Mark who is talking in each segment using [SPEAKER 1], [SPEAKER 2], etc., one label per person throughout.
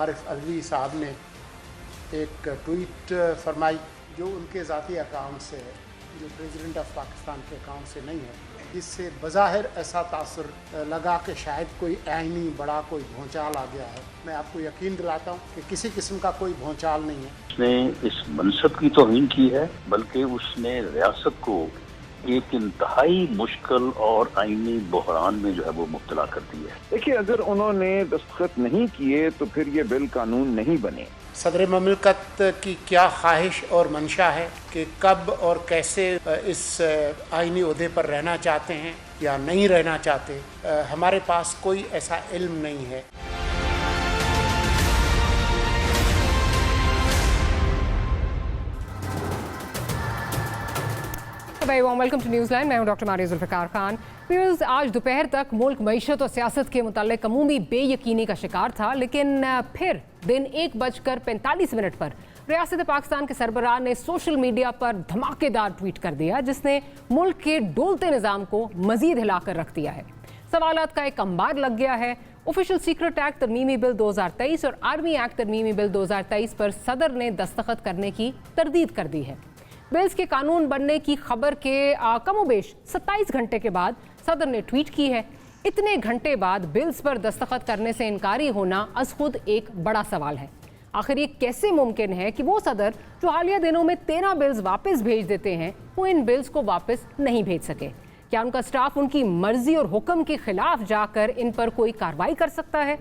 [SPEAKER 1] आरिफ अलवी साहब ने एक ट्वीट फरमाई जो उनके ज़ाती अकाउंट से है, जो प्रेसिडेंट ऑफ पाकिस्तान के अकाउंट से नहीं है, जिससे बज़ाहिर ऐसा तासुर लगा कि शायद कोई आईनी बड़ा कोई भूचाल आ गया है। मैं आपको यकीन दिलाता हूँ कि किसी किस्म का कोई भूचाल नहीं है।
[SPEAKER 2] उसने इस मनसब की तौहीन की है, बल्कि उसने रियासत को एक इंतहाई मुश्किल और आईनी बहरान में जो है वो मुब्तला कर दी है।
[SPEAKER 3] देखिए, अगर उन्होंने दस्तखत नहीं किए तो फिर ये बिल कानून नहीं बने।
[SPEAKER 1] सदर ममलकत की क्या ख्वाहिश और मंशा है कि कब और कैसे इस आईनी ओहदे पर रहना चाहते हैं या नहीं रहना चाहते, हमारे पास कोई ऐसा इल्म नहीं है।
[SPEAKER 4] Welcome to Newsland. मैं हूं डॉक्टर मारिया जुल्फ़िकार खान। व्यूअर्स, आज दोपहर तक मुल्क मईशत और सियासत के मुताल्लिक़ अमूमी बेयकीनी का शिकार था, लेकिन फिर दिन 1:45 पर रियासत पाकिस्तान के सरबराह ने सोशल मीडिया पर धमाकेदार ट्वीट कर दिया, जिसने मुल्क के डोलते निज़ाम को मजीद हिलाकर रख दिया है। सवालात का एक अंबार लग गया है। ऑफिशियल सीक्रेट एक्ट तरमीमी बिल 2023 और आर्मी एक्ट तरमीमी बिल 2023 पर सदर ने दस्तखत करने की तरदीद कर दी है। बिल्स के कानून बनने की खबर के कमोबेश 27 घंटे के बाद सदर ने ट्वीट की है। इतने घंटे बाद बिल्स पर दस्तखत करने से इनकारी होना अज खुद एक बड़ा सवाल है। आखिर ये कैसे मुमकिन है कि वो सदर जो हालिया दिनों में 13 बिल्स वापस भेज देते हैं, वो इन बिल्स को वापस नहीं भेज सके? क्या उनका स्टाफ उनकी मर्जी और हुक्म के खिलाफ जाकर इन पर कोई कार्रवाई कर सकता है?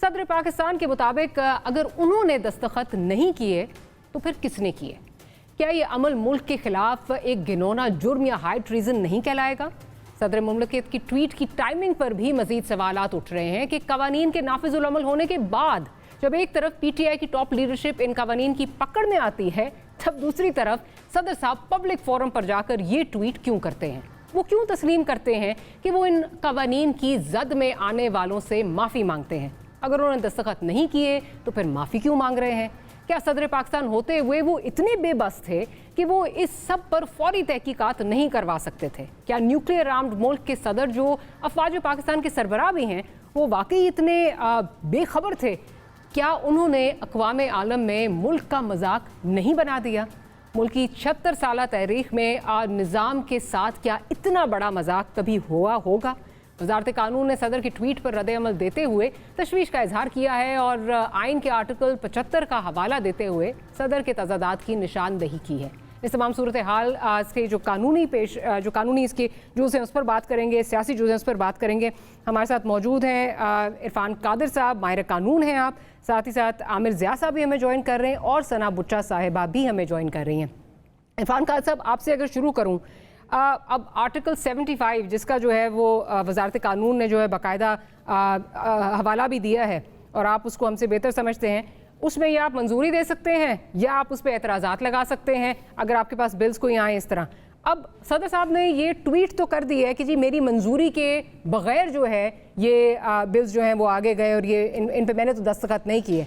[SPEAKER 4] सदर पाकिस्तान के मुताबिक अगर उन्होंने दस्तखत नहीं किए तो फिर किसने किए? क्या ये अमल मुल्क के खिलाफ एक घिनौना जुर्म या हाई ट्रीजन नहीं कहलाएगा? सदर मुमलकत की ट्वीट की टाइमिंग पर भी मजीद सवालात उठ रहे हैं कि कवानीन के नाफिजुल अमल होने के बाद जब एक तरफ PTI की टॉप लीडरशिप इन कवानीन की पकड़ में आती है, तब दूसरी तरफ सदर साहब पब्लिक फोरम पर जाकर ये ट्वीट क्यों करते हैं? वो क्यों तस्लीम करते हैं कि वो इन कवानीन की जद में आने वालों से माफ़ी मांगते हैं? अगर उन्होंने दस्तखत नहीं किए तो फिर माफ़ी क्यों मांग रहे हैं? क्या सदर पाकिस्तान होते हुए वो इतने बेबस थे कि वो इस सब पर फौरी तहकीकात नहीं करवा सकते थे? क्या न्यूक्लियर आर्म्ड मुल्क के सदर जो अफवाज पाकिस्तान के सरबराह भी हैं, वो वाकई इतने बेखबर थे? क्या उन्होंने अक़वाम आलम में मुल्क का मजाक नहीं बना दिया? मुल्क की 76 साल तारीख में निज़ाम के साथ क्या इतना बड़ा मजाक कभी हुआ होगा? वज़ारत कानून ने सदर की ट्वीट पर रद्द-ए-अमल देते हुए तशवीश का इजहार किया है और आइन के आर्टिकल 75 का हवाला देते हुए सदर के तज़ादात की निशानदही की है। इस तमाम सूरत हाल इसके जो कानूनी इसके जुज़ हैं उस पर बात करेंगे, सियासी जुज़ हैं उस पर बात करेंगे। हमारे साथ मौजूद हैं इरफान कादिर साहब, माहिर कानून हैं आप, साथ ही साथ आमिर ज़िया साहब भी हमें ज्वाइन कर रहे हैं और सना बुच्चा साहिबा भी हमें ज्वाइन कर रही हैं। इरफान कादिर साहब, आपसे अगर शुरू करूँ, अब आर्टिकल 75 जिसका जो है वो वज़ारत कानून ने जो है बाकायदा हवाला भी दिया है और आप उसको हमसे बेहतर समझते हैं, उसमें ये आप मंजूरी दे सकते हैं या आप उस पर एतराज़ात लगा सकते हैं अगर आपके पास बिल्स कोई आए इस तरह। अब सदर साहब ने ये ट्वीट तो कर दी है कि जी मेरी मंजूरी के बग़ैर जो है ये बिल्स जो हैं वो आगे गए और ये इन पर मैंने तो दस्तखत नहीं किए।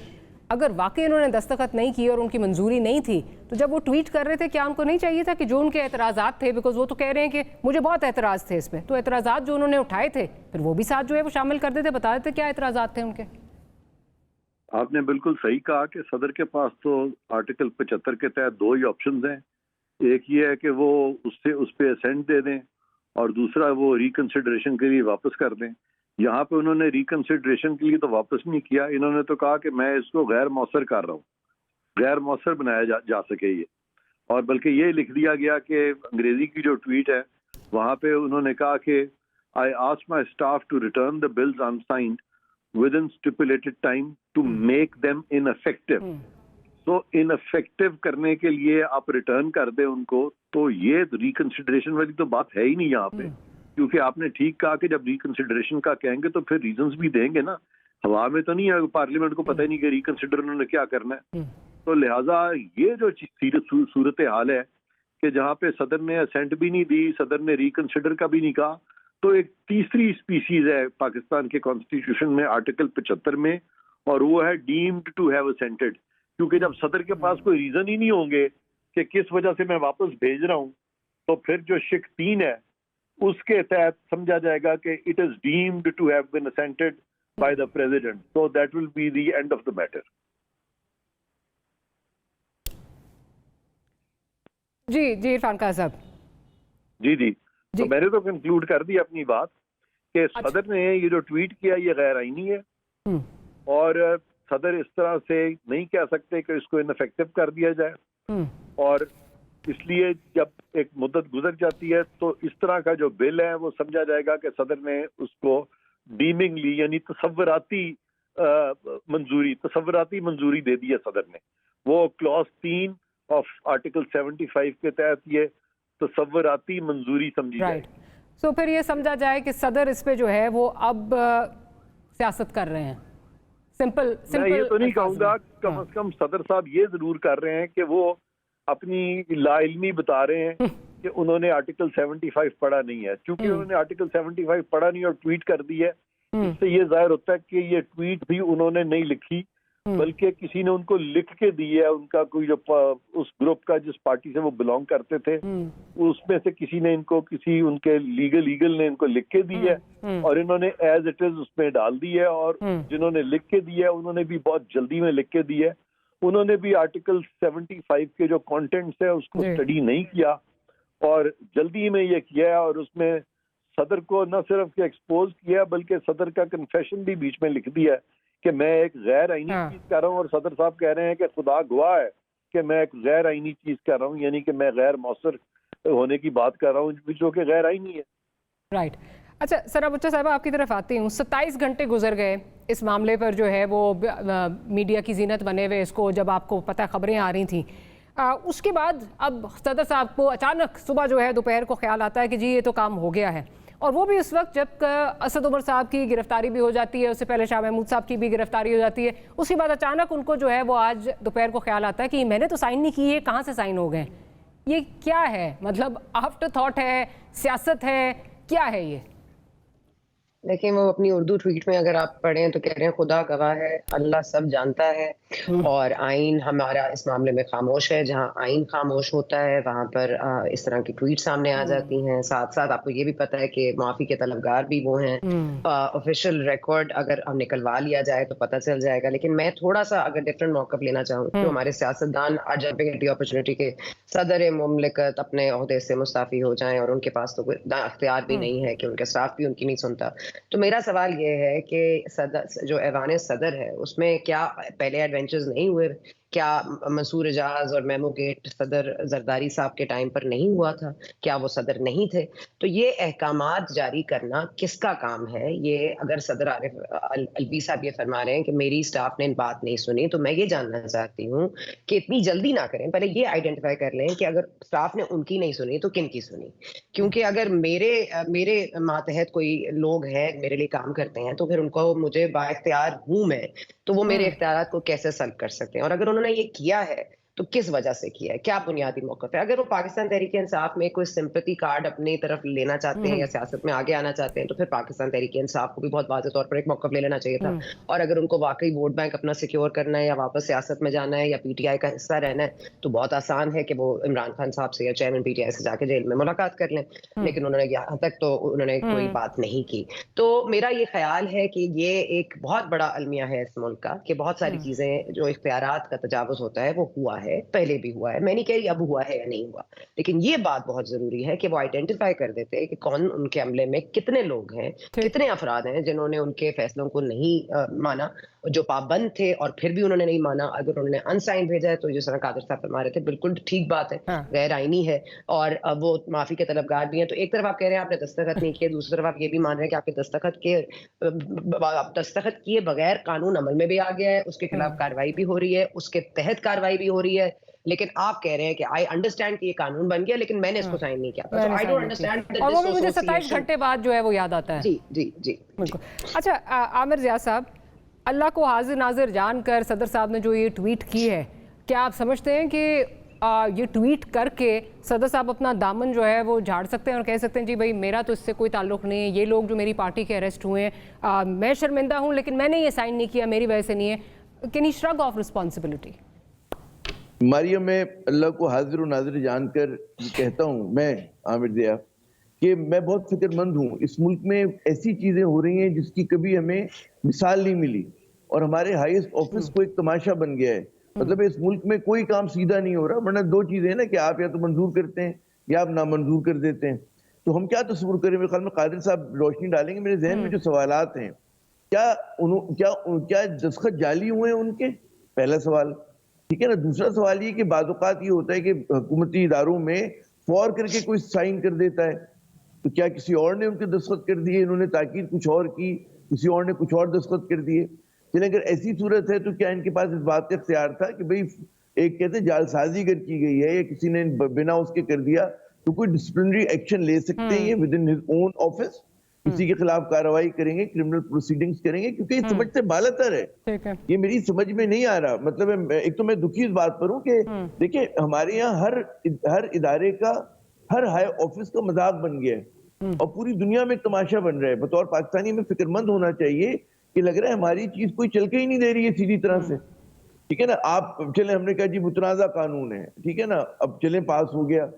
[SPEAKER 4] अगर वाकई उन्होंने दस्तखत नहीं की और उनकी मंजूरी नहीं थी, तो जब वो ट्वीट कर रहे थे क्या उनको नहीं चाहिए था कि जो उनके एतराज़ात थे, बिकॉज वो तो कह रहे हैं कि मुझे बहुत एतराज़ थे इस पर, तो एतराज़ात जो उन्होंने उठाए थे फिर वो भी साथ जो है वो शामिल कर देते, बता देते क्या एतराज़ात थे उनके?
[SPEAKER 5] आपने बिल्कुल सही कहा कि सदर के पास तो आर्टिकल 75 के तहत दो ही ऑप्शंस हैं। एक ये है कि वो उस पर असेंट दे दें और दूसरा वो रिकंसिडरेशन के लिए वापस कर दें। यहाँ पे उन्होंने रिकंसिडरेशन के लिए तो वापस नहीं किया, इन्होंने तो कहा कि मैं इसको गैर मौसर कर रहा हूँ, गैर मौसर बनाया जा सके ये। और बल्कि ये लिख दिया गया कि अंग्रेजी की जो ट्वीट है वहाँ पे उन्होंने कहा कि I ask my staff to return the bills unsigned within stipulated time to make them ineffective. तो इनअफेक्टिव करने के लिए आप रिटर्न कर दें उनको, तो ये रिकंसिडरेशन वाली तो बात है ही नहीं यहाँ पे, क्योंकि आपने ठीक कहा कि जब रिकंसिडरेशन का कहेंगे तो फिर रीजंस भी देंगे ना। हवा में तो नहीं है, पार्लियामेंट को पता ही नहीं कि रिकंसिडर उन्होंने क्या करना है। तो लिहाजा ये जो सूरत हाल है कि जहाँ पे सदर ने असेंट भी नहीं दी, सदर ने रिकंसिडर का भी नहीं कहा, तो एक तीसरी स्पीसीज है पाकिस्तान के कॉन्स्टिट्यूशन में आर्टिकल 75 में, और वो है डीम्ड टू हैव असेंटेड। क्योंकि जब सदर के पास कोई रीजन ही नहीं होंगे कि किस वजह से मैं वापस भेज रहा हूँ, तो फिर जो शिक 3 है उसके तहत समझा जाएगा कि it is deemed to have been assented by the president, so that will be the end of the matter.
[SPEAKER 4] जी जी इरफान खान साहब।
[SPEAKER 5] जी जी,
[SPEAKER 4] जी।
[SPEAKER 5] तो मैंने तो कंक्लूड कर दी अपनी बात कि
[SPEAKER 4] अच्छा।
[SPEAKER 5] सदर ने ये जो ट्वीट किया ये गैर आईनी है
[SPEAKER 4] हम्म,
[SPEAKER 5] और सदर इस तरह से नहीं कह सकते कि इसको इनफेक्टिव कर दिया जाए।
[SPEAKER 4] हम्म,
[SPEAKER 5] और इसलिए जब एक मुद्दत गुजर जाती है तो इस तरह का जो बिल है वो समझा जाएगा कि सदर ने उसको डीमिंगली यानी तसव्वुराती मंजूरी दे दी है सदर ने। वो क्लॉज 3 ऑफ आर्टिकल 75 के तहत ये तसव्वुराती मंजूरी समझी
[SPEAKER 4] राइट।
[SPEAKER 5] जाएगी।
[SPEAKER 4] सो फिर ये समझा जाए कि सदर इस पे जो है वो अब सियासत कर रहे हैं। सिंपल
[SPEAKER 5] मैं
[SPEAKER 4] सिंपल
[SPEAKER 5] ये तो नहीं
[SPEAKER 4] अल्फाज में।
[SPEAKER 5] कहूंगा, कम
[SPEAKER 4] हाँ।
[SPEAKER 5] से कम सदर साहब ये जरूर कर रहे हैं कि वो अपनी लाइल्मी बता रहे हैं कि उन्होंने आर्टिकल 75 पढ़ा नहीं है। क्योंकि उन्होंने आर्टिकल 75 पढ़ा नहीं और ट्वीट कर दी है, इससे ये जाहिर होता है कि ये ट्वीट भी उन्होंने नहीं लिखी बल्कि किसी ने उनको लिख के दी है। उनका कोई जो उस ग्रुप का जिस पार्टी से वो बिलोंग करते थे उसमें से किसी ने इनको किसी उनके लीगल ने इनको लिख के दी है और इन्होंने एज इट इज उसमें डाल दी है। और जिन्होंने लिख के दी है उन्होंने भी बहुत जल्दी में लिख के दी है। उन्होंने भी आर्टिकल 75 के जो कंटेंट्स है उसको स्टडी नहीं किया और जल्दी में ये किया है। और उसमें सदर को न सिर्फ एक्सपोज किया बल्कि सदर का कन्फेशन भी बीच में लिख दिया है कि मैं एक गैर आईनी चीज कर रहा हूँ। और सदर साहब कह रहे हैं कि खुदा गवाह है कि मैं एक गैर आईनी चीज कर रहा हूँ, यानी कि मैं गैर मौसर होने की बात कर रहा हूँ जो कि गैर आईनी है।
[SPEAKER 4] राइट। अच्छा सरा बुच्चा साहब आपकी तरफ आती हूँ। 27 घंटे गुजर गए इस मामले पर जो है वो मीडिया की जीनत बने हुए इसको, जब आपको पता खबरें आ रही थी उसके बाद अब सदर साहब को अचानक सुबह जो है दोपहर को ख्याल आता है कि जी ये तो काम हो गया है। और वो भी उस वक्त जब असद उमर साहब की गिरफ्तारी भी हो जाती है, उससे पहले शाह महमूद साहब की भी गिरफ्तारी हो जाती है। उसके बाद अचानक उनको जो है वो आज दोपहर को ख्याल आता है कि मैंने तो साइन नहीं की, ये कहाँ से साइन हो गए, ये क्या है? मतलब आफ्टर थॉट है, सियासत है, क्या है ये?
[SPEAKER 6] देखिए वो अपनी उर्दू ट्वीट में अगर आप पढ़ें तो कह रहे हैं खुदा गवाह है, अल्लाह सब जानता है और आइन हमारा इस मामले में खामोश है। जहां आइन खामोश होता है वहां पर इस तरह की ट्वीट सामने आ जाती हैं। साथ साथ आपको ये भी पता है कि माफी के तलबगार भी वो हैं। ऑफिशियल रिकॉर्ड अगर हम निकलवा लिया जाए तो पता चल जाएगा। लेकिन मैं थोड़ा सा अगर डिफरेंट मौक़िफ़ लेना चाहूँ तो हमारे सियासतदान आज जब अपॉर्चुनिटी के सदर मुमलिकत अपने ओहदे से मुस्ताफ़ी हो जाएं और उनके पास तो कोई इख्तियार भी नहीं है कि उनका स्टाफ भी उनकी नहीं सुनता। तो मेरा सवाल ये है कि सदर जो ऐवान सदर है उसमें क्या पहले एडवेंचर्स नहीं हुए? क्या मंसूर एजाज और मेमो गेट सदर जरदारी साहब के टाइम पर नहीं हुआ था? क्या वो सदर नहीं थे? तो ये अहकामात जारी करना किसका काम है? ये अगर सदर आरिफ अलवी साहब ये फरमा रहे हैं कि मेरी स्टाफ ने बात नहीं सुनी, तो मैं ये जानना चाहती हूँ कि इतनी जल्दी ना करें, पहले ये आइडेंटिफाई कर लें कि अगर स्टाफ ने उनकी नहीं सुनी तो किन की सुनी। क्योंकि अगर मेरे मातहत कोई लोग हैं मेरे लिए काम करते हैं तो फिर उनको मुझे बाइख्तियार हूँ मैं, तो वो मेरे इख्तियारात को कैसे सल्ब कर सकते हैं? और अगर उन्होंने ये किया है तो किस वजह से किया है? क्या बुनियादी मौक़िफ़ है? अगर वो पाकिस्तान तहरीक इंसाफ में कोई सिंपैथी कार्ड अपनी तरफ लेना चाहते हैं या सियासत में आगे आना चाहते हैं तो फिर पाकिस्तान तहरीक इंसाफ को भी बहुत वाज़ेह तौर पर एक मौक़िफ़ ले लेना चाहिए था। और अगर उनको वाकई वोट बैंक अपना सिक्योर करना है या वापस सियासत में जाना है या पीटीआई का हिस्सा रहना है तो बहुत आसान है कि वो इमरान खान साहब से या चेयरमैन पीटीआई से जाके जेल में मुलाकात कर लें। लेकिन उन्होंने यहाँ तक तो उन्होंने कोई बात नहीं की। तो मेरा ये ख्याल है कि ये एक बहुत बड़ा अलमिया है इस मुल्क का कि बहुत सारी चीज़ें जो इख्तियारात का तजावुज़ होता है वो हुआ है, पहले भी हुआ है। मैं नहीं कह रही अब हुआ है या नहीं हुआ, लेकिन ये बात बहुत जरूरी है कि वो आइडेंटिफाई कर देते हैं कि कौन उनके अमले में कितने लोग हैं, कितने अफराद हैं जिन्होंने उनके फैसलों को नहीं माना, जो पाबंद थे और फिर भी उन्होंने नहीं माना। अगर उन्होंने अनसाइन भेजा है तो जिस तरह कादिर साहब फरमा रहे थे बिल्कुल ठीक बात है, गैर आईनी है और वो माफी के तलबगार भी हैं। तो एक तरफ आप कह रहे हैं आपने दस्तखत नहीं किए, दूसरी तरफ आप ये भी मान रहे हैं कि आपके दस्तखत किए बगैर कानून अमल में भी आ गया है, उसके खिलाफ कार्रवाई भी हो रही है, उसके तहत कार्रवाई भी हो रही है। लेकिन आप कह रहे हैं कि आई अंडरस्टैंड कि ये कानून बन गया लेकिन मैंने इसको साइन नहीं किया था। I don't understand.
[SPEAKER 4] और वो भी मुझे 27 घंटे बाद जो है वो याद आता है।
[SPEAKER 6] जी जी जी
[SPEAKER 4] बिल्कुल। अच्छा आमिर ज़िया साहब, अल्लाह को हाजिर नाजिर जानकर सदर साहब ने जो ये ट्वीट की है, क्या आप समझते हैं कि ये ट्वीट करके सदर साहब अपना दामन जो है वो झाड़ सकते हैं और कह सकते हैं जी भाई मेरा तो इससे कोई ताल्लुक नहीं है, ये लोग जो मेरी पार्टी के अरेस्ट हुए हैं मैं शर्मिंदा हूँ लेकिन मैंने ये साइन नहीं किया, मेरी वजह से नहीं है? Can he shrug of responsibility?
[SPEAKER 7] Maria, मैं अल्लाह को हाजिर और नाजिर जानकर कहता हूँ, मैं आमिर ज़िया, कि मैं बहुत फिक्रमंद हूँ। इस मुल्क में ऐसी चीजें हो रही हैं जिसकी कभी हमें मिसाल नहीं मिली और हमारे हाईएस्ट ऑफिस को एक तमाशा बन गया है। मतलब इस मुल्क में कोई काम सीधा नहीं हो रहा, वरना दो चीजें हैं ना कि आप या तो मंजूर करते हैं या आप नामंजूर कर देते हैं। तो हम क्या तस्वीर करें, मेरे ख्याल में कादिर साहब रोशनी डालेंगे। मेरे जहन में जो सवालात हैं, क्या दस्तखत जाली हुए हैं उनके, पहला सवाल, ठीक है ना। दूसरा सवाल ये कि बाज़ औक़ात ये होता है कि हुकूमती इदारों में फौर करके कोई साइन कर देता है, तो क्या किसी और ने उनके दस्तखत कर दिए, इन्होंने ताकीद कुछ और की, किसी और ने कुछ और दस्तखत कर दिए। चलिए अगर ऐसी सूरत है तो क्या इनके पास इस बात का इख्तियार था कि भाई एक कहते हैं जालसाजी अगर की गई है या किसी ने बिना उसके कर दिया तो कोई डिसिप्लिनरी एक्शन ले सकते हैं ये with in his own office, किसी के खिलाफ कार्रवाई करेंगे, क्रिमिनल प्रोसीडिंग्स करेंगे, क्योंकि ये समझ से बालातर है। ये मेरी समझ में नहीं आ रहा। मतलब एक तो मैं दुखी इस बात पर हूँ कि देखिए हमारे यहाँ हर इदारे का, हर हाई ऑफिस का मजाक बन गया है और पूरी दुनिया में तमाशा बन रहा है। बतौर पाकिस्तानी में फिक्रमंद होना चाहिए कि लग रहा है हमारी चीज कोई चल के ही नहीं दे रही है सीधी तरह से, ठीक है ना। आप चले, हमने कहा जी मुतनाज़ा कानून है, ठीक है ना, अब चले पास हो गया,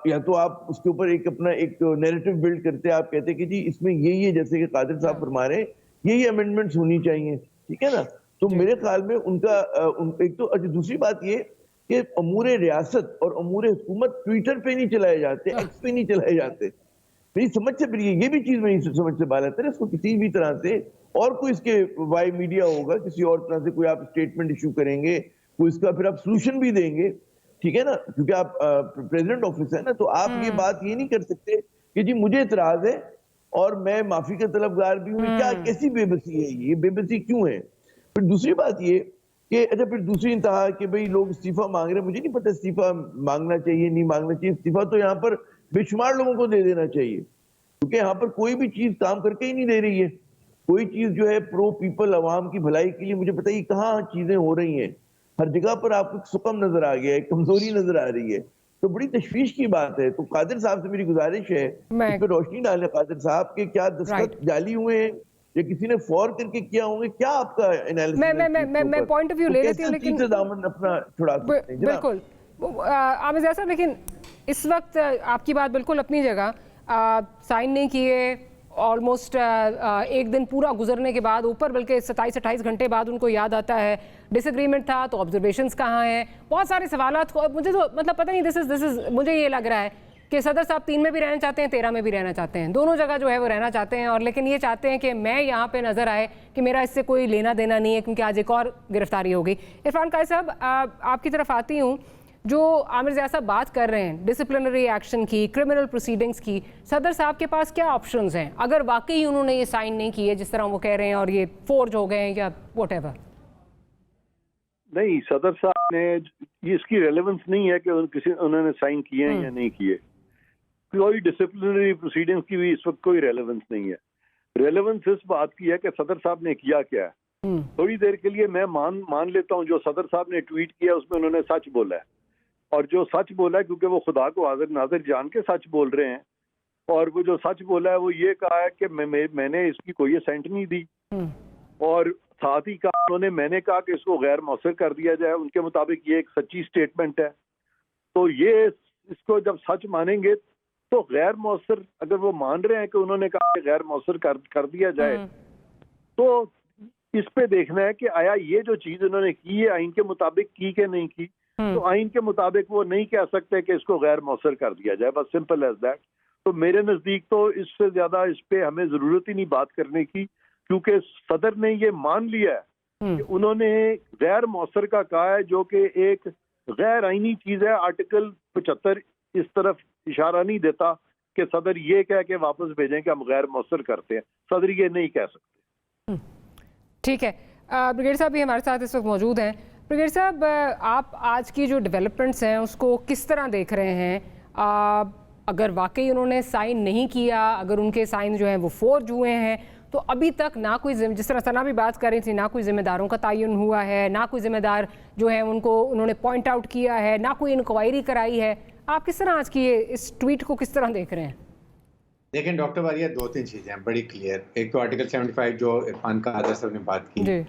[SPEAKER 7] या तो आप उसके ऊपर एक अपना एक नैरेटिव बिल्ड करते हैं, आप कहते हैं कि जी इसमें ये जैसे कि कादिर साहब फरमा रहे हैं ये अमेंडमेंट्स होनी चाहिए, ठीक है ना। तो मेरे ख्याल में उनका एक तो अच्छा, दूसरी बात ये कि अमूर रियासत और अमूर हुकूमत ट्विटर पे नहीं चलाए जाते, एक्स पे नहीं चलाए जाते। मेरी समझ से फिर ये भी चीज मेरी समझ से बात है, इसको किसी भी तरह से और कोई इसके वाई मीडिया होगा, किसी और तरह से कोई आप स्टेटमेंट इशू करेंगे, कोई इसका फिर आप सोल्यूशन भी देंगे, ठीक है ना, क्योंकि आप प्रेसिडेंट ऑफिस है ना, तो आप ये बात ये नहीं कर सकते कि जी मुझे इतराज है और मैं माफी का तलबगार भी हूँ। क्या कैसी बेबसी है ये बेबसी क्यों है। फिर दूसरी बात ये कि अच्छा, फिर दूसरी इंतहा कि भाई लोग इस्तीफा मांग रहे हैं, मुझे नहीं पता इस्तीफा मांगना चाहिए नहीं मांगना चाहिए। इस्तीफा तो यहाँ पर बेशुमार लोगों को दे देना चाहिए, क्योंकि यहाँ पर कोई भी चीज काम करके ही नहीं दे रही है। कोई चीज जो है प्रो पीपल अवाम की भलाई के लिए, मुझे बताइए कहाँ चीजें हो रही हैं। हर जगह पर आपको सुकम नजर आ गया है, कमजोरी नजर आ रही है, तो बड़ी तशवीश की बात है। तो कादिर साहब से मेरी गुजारिश है इस पर रोशनी डालें कादिर साहब के, क्या दस्तखत जाली हुए हैं या किसी ने फौर करके किया होंगे, क्या आपका एनालिसिस।
[SPEAKER 4] मैं पॉइंट ऑफ व्यू ले लेती हूं, लेकिन
[SPEAKER 7] दामन अपना छुड़ा सकते हैं
[SPEAKER 4] बिल्कुल आमिर ज़ैद साहब, लेकिन इस वक्त आपकी बात बिल्कुल अपनी जगह, साइन नहीं किए, ऑलमोस्ट एक दिन पूरा गुजरने के बाद, ऊपर बल्कि 27-28 घंटे बाद उनको याद आता है डिसएग्रीमेंट था, तो ऑब्जर्वेशंस कहाँ हैं, बहुत सारे सवालात। मुझे तो मतलब पता नहीं, दिस इज मुझे ये लग रहा है कि सदर साहब 3 में भी रहना चाहते हैं, 13 में भी रहना चाहते हैं, दोनों जगह जो है वो रहना चाहते हैं, और लेकिन ये चाहते हैं कि मैं यहाँ पे नजर आए कि मेरा इससे कोई लेना देना नहीं है, क्योंकि आज एक और गिरफ्तारी होगी। इरफान काजी साहब, आपकी तरफ आती हूँ। जो आमिर ज़िया साहब बात कर रहे हैं डिसिप्लिनरी एक्शन की, क्रिमिनल प्रोसीडिंग्स की, सदर साहब के पास क्या ऑप्शंस हैं अगर वाकई उन्होंने ये साइन नहीं किए जिस तरह वो कह रहे हैं और ये फोर्ज हो गए हैं या व्हाटएवर?
[SPEAKER 5] नहीं, सदर साहब ने ये, इसकी रेलेवेंस नहीं है कि उन्होंने साइन किए हैं या नहीं किए। कोई डिसिप्लिनरी प्रोसीडिंग्स की भी इस वक्त कोई रेलेवेंस नहीं है। रेलेवेंस इस बात की है कि सदर साहब ने किया क्या है। थोड़ी देर के लिए मैं मान लेता हूँ जो सदर साहब ने ट्वीट किया उसमें उन्होंने सच बोला है, और जो सच बोला है क्योंकि वो खुदा को हाजिर नाजिर जान के सच बोल रहे हैं, और वो जो सच बोला है वो ये कहा है कि मैंने इसकी कोई असेंट नहीं दी, और साथ ही कहा उन्होंने, मैंने कहा कि इसको गैर मौसर कर दिया जाए। उनके मुताबिक ये एक सच्ची स्टेटमेंट है। तो ये इसको जब सच मानेंगे तो गैर मौसर, अगर वो मान रहे हैं कि उन्होंने कहा कि गैर मौसर कर दिया जाए, तो इस पे देखना है कि आया ये जो चीज उन्होंने की है आइन के मुताबिक की कि नहीं की। तो आइन के मुताबिक वो नहीं कह सकते कि इसको गैर मौसर कर दिया जाए, बस सिंपल एज दैट। तो मेरे नजदीक तो इससे ज्यादा इस पे हमें जरूरत ही नहीं बात करने की, क्योंकि सदर ने ये मान लिया है कि उन्होंने गैर मौसर का कहा है, जो कि एक गैर आईनी चीज है। आर्टिकल 75 इस तरफ इशारा नहीं देता कि सदर ये कह के वापस भेजें कि हम गैर मौसर करते हैं। सदर ये नहीं कह सकते।
[SPEAKER 4] ठीक है, ब्रिगेड साहब भी हमारे साथ इस वक्त मौजूद हैं। ब्रिगेड साहब, आप आज की जो डेवलपमेंट्स हैं उसको किस तरह देख रहे हैं? अगर वाकई उन्होंने साइन नहीं किया, अगर उनके साइन जो हैं वो फोर्ज हुए हैं, तो अभी तक ना कोई, जिस तरह सना भी बात कर रही थी, ना कोई जिम्मेदारों का तयन हुआ है, ना कोई जिम्मेदार जो है उनको उन्होंने पॉइंट आउट किया है, ना कोई इंक्वायरी कराई है। आप किस तरह आज की इस ट्वीट को किस तरह देख रहे हैं?
[SPEAKER 8] देखें डॉक्टर वारिया, 2-3 चीज़ें हैं बड़ी क्लियर। एक तो आर्टिकल 75 जो इरफान कादर साहब ने बात की,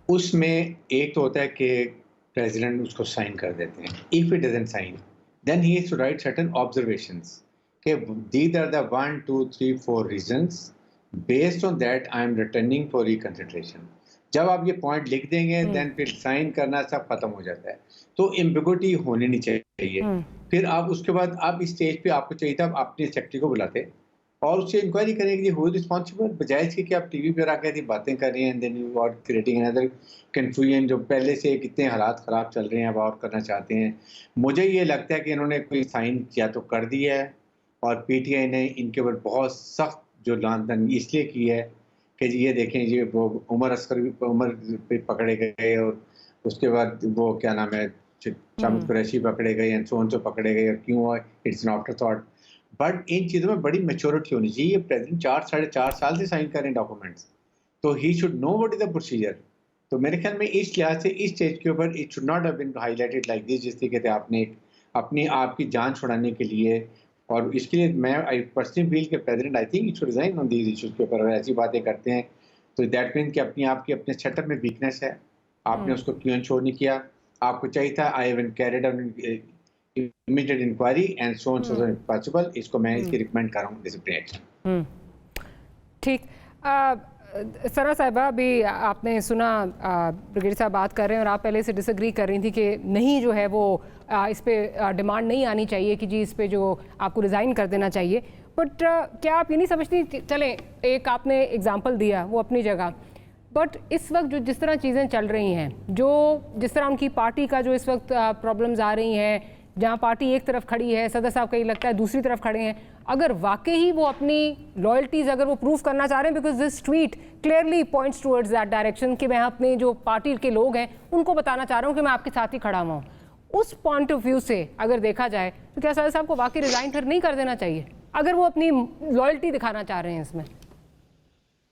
[SPEAKER 8] उसमें एक तो होता है कि प्रेसिडेंट उसको साइन कर देते हैं। If it doesn't sign then he has to write certain observations कि these are the 1, 2, 3, 4 reasons, based on that I am returning for reconsideration. जब आप ये पॉइंट लिख देंगे देन फिर साइन करना सब खत्म हो जाता है। तो एम्बिगुइटी होनी नहीं चाहिए। फिर आप उसके बाद आप इस स्टेज पे आपको चाहिए था आप अपने सेक्रेटरी को बुलाते और उससे इंक्वायरी करेंगे कि हु इज रिस्पांसिबल, बजाय इसके कि आप टीवी पे आकर ऐसी बातें कर रही हैं, then you are creating another confusion. जो पहले से कितने हालात ख़राब चल रहे हैं अब और करना चाहते हैं। मुझे ये लगता है कि इन्होंने कोई साइन या तो कर दिया है और पीटीआई ने इनके ऊपर बहुत सख्त जो लानतन इसलिए की है कि ये देखें ये वो उमर पे पकड़े गए और उसके बाद वो क्या नाम है शामिद कुरैशी पकड़े गए एंड सो ऑन सो पकड़े गए, क्यों, it's an after thought. But in चीज़ों में बड़ी मैच्योरिटी होनी चाहिए। प्रेसिडेंट 4-4.5 साल से साइन कर रहे हैं डॉक्यूमेंट्स, तो he should know what is the procedure. तो मेरे ख्याल में इस लिहाज से इस स्टेज के ऊपर it should not have been highlighted like this, जिस तरीके से आपने अपनी आपकी जान छुड़ाने के लिए, और इसके लिए मैं आई पर्सनली फील कि president I think it should resign on these issues के ऊपर। अगर ऐसी बातें करते हैं तो दैट मीन कि अपने सेटअप में वीकनेस है, आपने उसको क्यों शो नहीं किया। आपको चाहिए था I have carried out immediate inquiry and so on so possible. इसको मैं इसकी रिकमेंड कर रहा हूँ डिसिप्लिन एक्शन।
[SPEAKER 4] ठीक। सरा साहिबा, अभी आपने सुना ब्रिगेडियर साहब बात कर रहे हैं और आप पहले से डिसएग्री कर रही थी कि नहीं जो है वो इस पे डिमांड नहीं आनी चाहिए कि जी इस पे जो आपको रिज़ाइन कर देना चाहिए। बट क्या आप ये नहीं समझती, चलें एक आपने एग्जांपल दिया वो अपनी जगह, बट इस वक्त जो जिस तरह चीज़ें चल रही हैं, जो जिस तरह उनकी पार्टी का जो इस वक्त प्रॉब्लम्स आ रही हैं, जहाँ पार्टी एक तरफ खड़ी है, सदर साहब कहीं लगता है दूसरी तरफ खड़े हैं, अगर वाकई ही वो अपनी लॉयल्टीज़ अगर वो प्रूव करना चाह रहे हैं, because this tweet clearly points towards that direction कि मैं अपने जो पार्टी के लोग हैं उनको बताना चाह रहा हूँ कि मैं आपके साथ ही खड़ा हुआ हूँ। उस पॉइंट ऑफ व्यू से अगर देखा जाए तो क्या सदर साहब को वाकई रिज़ाइन फिर नहीं कर देना चाहिए अगर वो अपनी लॉयल्टी दिखाना चाह रहे हैं इसमें?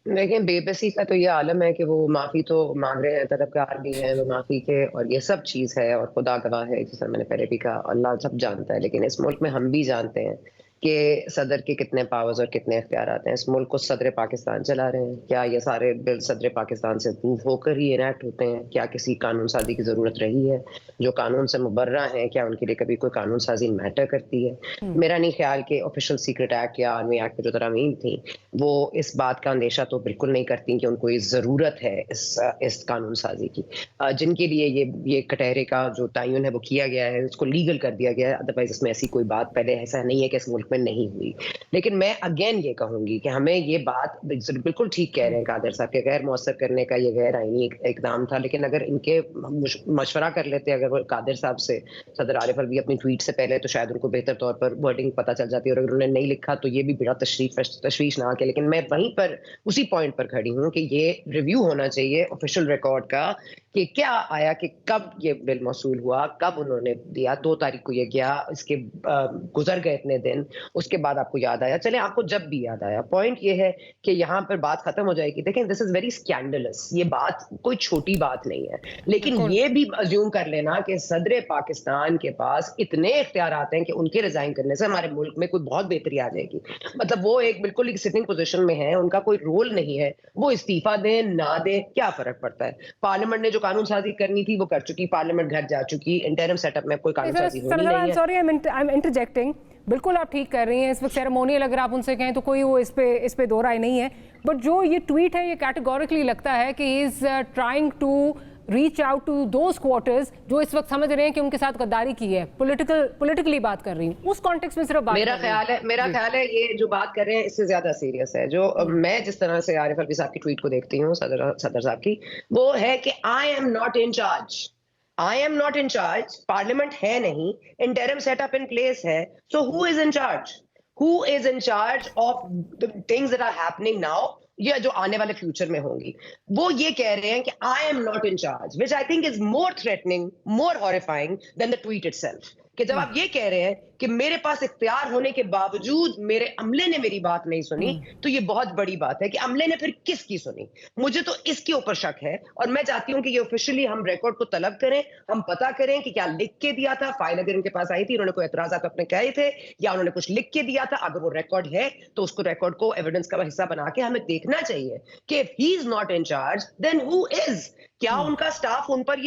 [SPEAKER 6] देखिए, बेबसी का तो ये आलम है कि वो माफ़ी तो मांग रहे हैं, तलबगार भी हैं वो माफ़ी के, और ये सब चीज़ है और खुदा गवाह है, जैसा मैंने पहले भी कहा, अल्लाह सब जानता है। लेकिन इस मुल्क में हम भी जानते हैं कि सदर के कितने पावर्स और कितने इख्तियारात हैं। इस मुल्क को सदर पाकिस्तान चला रहे हैं। क्या ये सारे बिल सदर पाकिस्तान से अप्रूव होकर ही इनैक्ट होते हैं? क्या किसी कानून साजी की ज़रूरत रही है? जो कानून से मुबर्रा हैं, क्या उनके लिए कभी कोई कानून साजी मैटर करती है? मेरा नहीं ख्याल कि ऑफिशियल सीक्रेट एक्ट या आर्मी एक्ट में जो तरमीम थी वो इस बात का अंदेशा तो बिल्कुल नहीं करती कि उनको ज़रूरत है इस कानून साजी की। जिनके लिए ये कटहरे का जो तयन है वो किया गया है, उसको लीगल कर दिया गया है। अदरवाइज इसमें ऐसी कोई बात पहले ऐसा नहीं है कि इस मुल्क में नहीं हुई। लेकिन मैं अगेन ये कहूंगी कि हमें ये बात बिल्कुल ठीक कह रहे हैं कादर साहब के गैर मौसर करने का ये गैर आईनी इकदाम था। लेकिन अगर इनके मशवरा कर लेते अगर वो कादर साहब से, सदर आरिफ अलवी अपनी ट्वीट से पहले, तो शायद उनको बेहतर तौर पर वर्डिंग पता चल जाती है। और अगर उन्होंने नहीं लिखा तो ये भी बड़ा तशवीशनाक है। लेकिन मैं वहीं पर उसी पॉइंट पर खड़ी हूँ कि ये रिव्यू होना चाहिए ऑफिशियल रिकॉर्ड का कि क्या आया, कि कब ये बिल मौसूल हुआ, कब उन्होंने दिया। 2 तारीख को ये गया, इसके गुजर गए इतने दिन, उसके बाद आपको याद आया। चले आपको जब भी याद आया, पॉइंट ये है कि यहाँ पर बात खत्म हो जाएगी। देखें, दिस इज वेरी स्कैंडलस, ये बात कोई छोटी बात नहीं है। लेकिन ये भी अज्यूम कर लेना कि सदर पाकिस्तान के पास इतने इख्तियारात हैं कि उनके रिजाइन करने से हमारे मुल्क में कोई बहुत बेहतरी आ जाएगी। मतलब वो एक बिल्कुल एक सिटिंग पोजीशन में है, उनका कोई रोल नहीं है, वो इस्तीफा दें ना दें क्या फर्क पड़ता है। पार्लियामेंट ने जो कानून साजी करनी थी वो कर चुकी, पार्लियामेंट घर जा चुकी, इंटरिम सेटअप में कोई कानून साजी होनी नहीं है।
[SPEAKER 4] Sorry, I am interjecting. बिल्कुल आप ठीक कर रही हैं, इस वक्त सेरेमोनियल अगर आप उनसे कहें तो कोई वो इस पे दो राय नहीं है। बट जो ये ट्वीट है ये कैटेगोरिकली लगता है कि he is trying to reach out to those quarters जो इस वक्त समझ रहे हैं कि उनके साथ गद्दारी की है। पॉलिटिकली बात कर रही हूँ, उस कॉन्टेक्स्ट में सिर्फ बात
[SPEAKER 6] मेरा ख्याल है ये जो बात कर रहे हैं इससे ज्यादा सीरियस है। जो मैं जिस तरह से आरिफ अलवी साहब की ट्वीट को देखती हूँ, सदर साहब की, वो है कि आई am not in charge, I am not in charge, parliament है नहीं, इंटरिम सेटअप इन प्लेस है, so who is in charge? Who is in charge of the things that are happening now या जो आने वाले फ्यूचर में होंगी? वो ये कह रहे हैं कि I am not in charge, which I think is more threatening, more horrifying than the tweet itself. कि जब आप ये कह रहे हैं कि मेरे पास इख्तियार होने के बावजूद मेरे अमले ने मेरी बात नहीं सुनी, तो ये बहुत बड़ी बात है कि अमले ने फिर किसकी सुनी। मुझे तो इसके ऊपर शक है और मैं चाहती हूँ कि ये ऑफिशियली हम रिकॉर्ड को तलब करें, हम पता करें कि क्या लिख के दिया था, फाइल अगर उनके पास आई थी, उन्होंने कोई एतराज़ात अपने कहे थे या उन्होंने कुछ लिख के दिया था। अगर वो रिकॉर्ड है तो उसको रिकॉर्ड को एविडेंस का हिस्सा बना के हमें देखना चाहिए कि if he is not in charge then who is. क्या उनका स्टाफ उन पर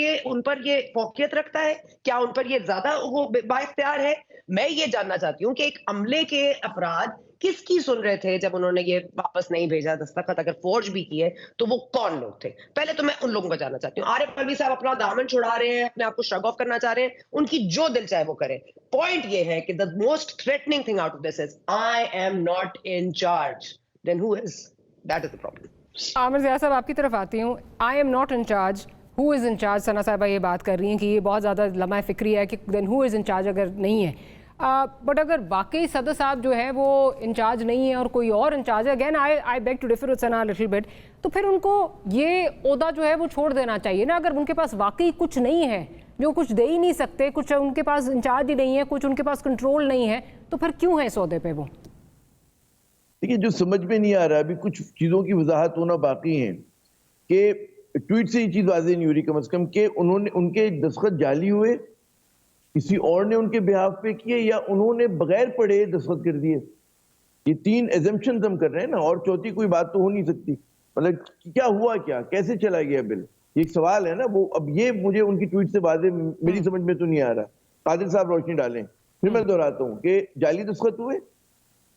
[SPEAKER 6] ये फौकियत रखता है? क्या उन पर ये ज्यादा वो बाइख्तियार है? मैं ये जानना चाहती हूँ कि एक अमले के अफराद किसकी सुन रहे थे जब उन्होंने ये वापस नहीं भेजा दस्तखत, अगर फोर्ज भी किए तो वो कौन लोग थे? पहले तो मैं उन लोगों को जानना चाहती हूँ। आरिफ अलवी साहब अपना दामन छुड़ा रहे हैं, अपने आप को श्रग ऑफ करना चाह रहे हैं, उनकी जो दिल चाहे वो करें। पॉइंट ये है कि the most threatening thing out of this is I am not in charge, then who is? That is the problem.
[SPEAKER 4] Aamir Zia sahab आपकी तरफ आती हूँ। I am not in charge, who is in charge? Sana sahiba ये बात कर रही हैं कि ये बहुत ज़्यादा लम्हा फिक्री है कि then who is in charge अगर नहीं है। बट अगर वाकई सदर साहब जो है वो इंचार्ज नहीं है और कोई और इंचार्ज है, again I beg to differ with Sana little bit, तो फिर उनको ये ओहदा जो है वो छोड़ देना चाहिए ना। अगर उनके पास वाकई कुछ नहीं है, जो कुछ दे ही नहीं सकते, कुछ उनके पास इंचार्ज ही नहीं है, कुछ उनके पास कंट्रोल नहीं है, तो फिर क्यों है इस ओहदे पे वो?
[SPEAKER 7] देखिए, जो समझ में नहीं आ रहा, अभी कुछ चीज़ों की वजाहत होना बाकी है कि ट्वीट से ये चीज़ वाज़ेह नहीं हो रही कम से कम कि उनके दस्तखत जाली हुए, किसी और ने उनके बिहाफ पे किए, या उन्होंने बगैर पढ़े दस्तखत कर दिए। ये 3 एजम्पशंस हम कर रहे हैं ना, और चौथी कोई बात तो हो नहीं सकती। मतलब क्या हुआ, क्या कैसे चला गया बिल, ये एक सवाल है ना। वो अब ये मुझे उनकी ट्वीट से वाज़ेह मेरी समझ में तो नहीं आ रहा। कादिर साहब रोशनी डालें। फिर मैं दोहराता हूँ कि जाली दस्तखत हुए,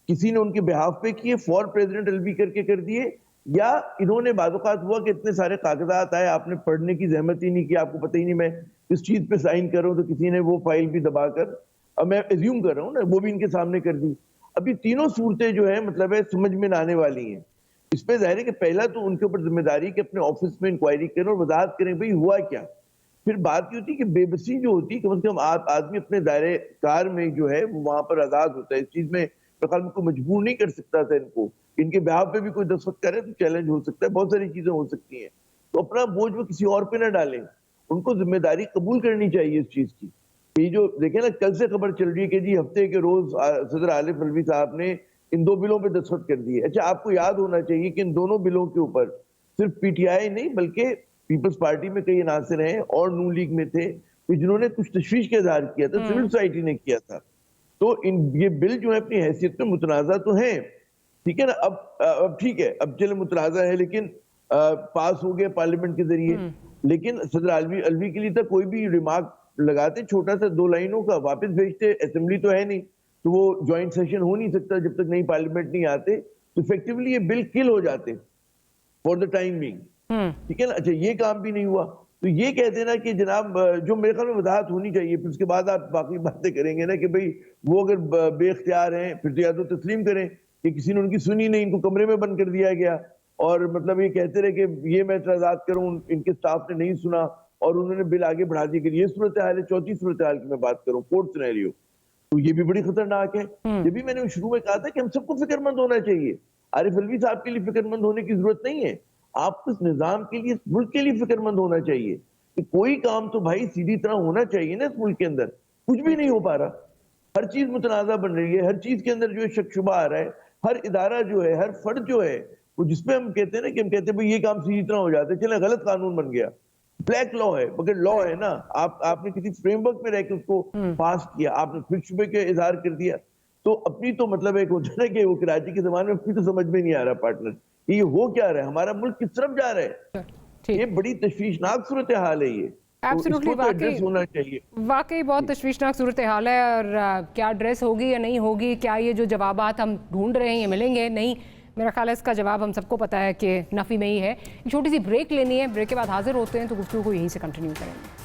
[SPEAKER 7] किसी ने उनके बिहाफ पे किए, फॉर प्रेसिडेंट एलबी करके कर दिए, या इन्होंने बादौकात हुआ कि इतने सारे कागजात आए, आपने पढ़ने की जहमत ही नहीं की, आपको पता ही नहीं मैं इस चीज पे साइन कर रहा हूं, तो किसी ने वो फाइल भी दबाकर, अब मैं एज्यूम कर रहा हूँ ना, वो भी इनके सामने कर दी। अभी तीनों सूरतें जो है मतलब है समझ में आने वाली हैं। इस पे जाहिर है कि पहला तो उनके ऊपर जिम्मेदारी कि अपने ऑफिस में इंक्वायरी करें और वजाहत करें भाई हुआ क्या। फिर बात ये होती है कि बेबसी जो होती है, कम से कम आदमी अपने दायरे कार में जो है वो वहां पर आजाद होता है। इस चीज में में को मजबूर नहीं कर सकता था इनको, इनके बिहाफ पे भी कोई दस्तखत करे तो चैलेंज हो सकता है, बहुत सारी चीजें हो सकती हैं। तो अपना बोझ वो किसी और पे ना डालें, उनको जिम्मेदारी कबूल करनी चाहिए इस चीज की। ये जो देखें ना, कल से खबर चल रही है कि जी हफ्ते के रोज सदर आरिफ अलवी साहब ने इन 2 बिलों पे दस्तखत कर दिए। अच्छा, आपको याद होना चाहिए कि इन दोनों बिलों के ऊपर सिर्फ पीटीआई नहीं बल्कि पीपल्स पार्टी में कई अनासर हैं और नून लीग में थे जिन्होंने कुछ तशवीश का इजहार किया था, सिविल सोसाइटी ने किया था। तो ये बिल जो है अपनी हैसियत में मुतनाज़ा तो है, ठीक है ना। अब ठीक है, अब चले मुतनाज़ा है लेकिन पास हो गया पार्लियामेंट के जरिए। लेकिन सदर अलवी के लिए तो कोई भी रिमार्क लगाते छोटा सा 2 लाइनों का वापस भेजते, असेंबली तो है नहीं, तो वो ज्वाइंट सेशन हो नहीं सकता जब तक नई पार्लियामेंट नहीं आते, तो इफेक्टिवली ये बिल किल हो जाते फॉर द टाइम बीइंग, ठीक है ना। अच्छा, ये काम भी नहीं हुआ, तो ये कह देना कि जनाब जो मेरे ख्याल में वजाहत होनी चाहिए, फिर उसके बाद आप बाकी बातें करेंगे ना कि भाई वो अगर बेख्तियार हैं फिर तो या तो तस्लीम करें कि किसी ने उनकी सुनी नहीं, इनको कमरे में बंद कर दिया गया, और मतलब ये कहते रहे कि ये मैं एतराज़ात करूं, इनके स्टाफ ने नहीं सुना और उन्होंने बिल आगे बढ़ा दी कि ये सूरत हाल है। चौथी सूरत हाल की मैं बात करूं, फोर्थ सिनेरियो, तो ये भी बड़ी खतरनाक है। ये भी मैंने शुरू में कहा था कि हम सबको फिक्रमंद होना चाहिए। आरिफ अलवी साहब के लिए फिक्रमंद होने की जरूरत नहीं है, आपको इस निजाम के लिए, इस मुल्क के लिए फिक्रमंद होना चाहिए कि कोई काम तो भाई सीधी तरह होना चाहिए ना। इस मुल्क के अंदर कुछ भी नहीं हो पा रहा, हर चीज मुतनाज़ा बन रही है, हर चीज के अंदर जो है शक शुबा आ रहा है, हर इदारा जो है, हर फर्द जो है वो जिसमें हम कहते हैं ना कि हम कहते हैं भाई ये काम सीधी तरह हो जाता है, चले गलत कानून बन गया, ब्लैक लॉ है मगर लॉ है ना, आपने किसी फ्रेमवर्क में रह के उसको पास किया, आपने फिर शुबे के इजहार कर दिया, तो अपनी तो मतलब एक होता है ना कि वो कराची के जमाने में अपनी तो समझ में नहीं आ रहा पार्टनर, ये हो क्या रहा है, हमारा मुल्क किस तरफ जा रहा है। ये बड़ी तशवीशनाक सूरत हाल है, ये
[SPEAKER 4] एब्सोल्युटली
[SPEAKER 7] होना चाहिए।
[SPEAKER 4] वाकई बहुत तशवीशनाक सूरत हाल है, और क्या ड्रेस होगी या नहीं होगी, क्या ये जो जवाबात हम ढूंढ रहे हैं ये मिलेंगे नहीं, मेरा ख्याल है इसका जवाब हम सबको पता है कि नफ़ी में ही है। छोटी सी ब्रेक लेनी है, ब्रेक के बाद हाजिर होते हैं तो गुफ्तगू को यहीं से कंटिन्यू करेंगे।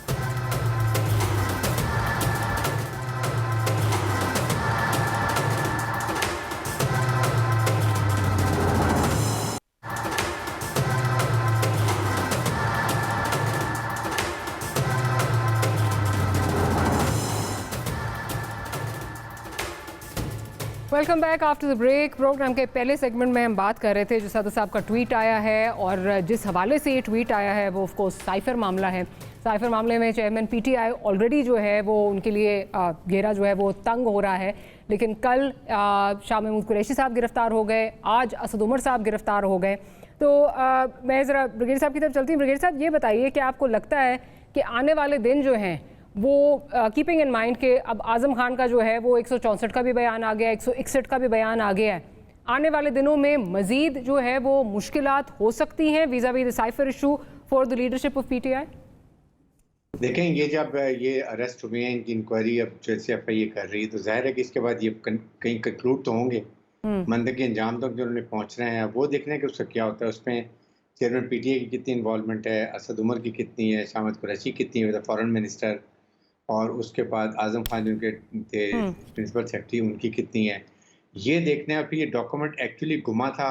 [SPEAKER 4] Welcome back after the break. Program के पहले सेगमेंट में हम बात कर रहे थे जो सदर साहब का ट्वीट आया है, और जिस हवाले से ये ट्वीट आया है वो ऑफ कोर्स साइफर मामला है। साइफर मामले में चेयरमैन पीटीआई ऑलरेडी जो है वो उनके लिए घेरा जो है वो तंग हो रहा है, लेकिन कल शाह महमूद कुरैशी साहब गिरफ्तार हो गए, आज असद उमर साहब गिरफ्तार हो गए। तो मैं ज़रा ब्रिगेडियर साहब की तरफ चलती हूँ। ब्रिगेडियर साहब, ये बताइए कि आपको लगता है कि आने वाले दिन जो हैं वो कीपिंग इन माइंड के अब आज़म खान का जो है वो 164 का भी बयान आ गया, 161 का भी बयान आ गया है, आने वाले दिनों में मज़ीद जो है वो मुश्किलात हो सकती हैं vis-a-vis cipher issue, for the leadership of PTI?
[SPEAKER 8] देखें, ये जब ये अरेस्ट हुए हैं, इनकी इंक्वायरी अब जैसे FIA कर रही है, तो जाहिर है कि इसके बाद ये कहीं कंक्लूड तो होंगे, मंदे के अंजाम तक जो उन्होंने पहुंच रहे हैं। वो देखने कि उसका क्या होता है। उसमें चेयरमैन PTI की कितनी इन्वॉल्वमेंट है, असद उमर की कितनी है, शामद कुरैशी कितनी है, फॉरेन मिनिस्टर, और उसके बाद आजम खान जिनके थे प्रिंसिपल सेक्रेटरी, उनकी कितनी है, ये देखने। फिर ये डॉक्यूमेंट एक्चुअली गुमा था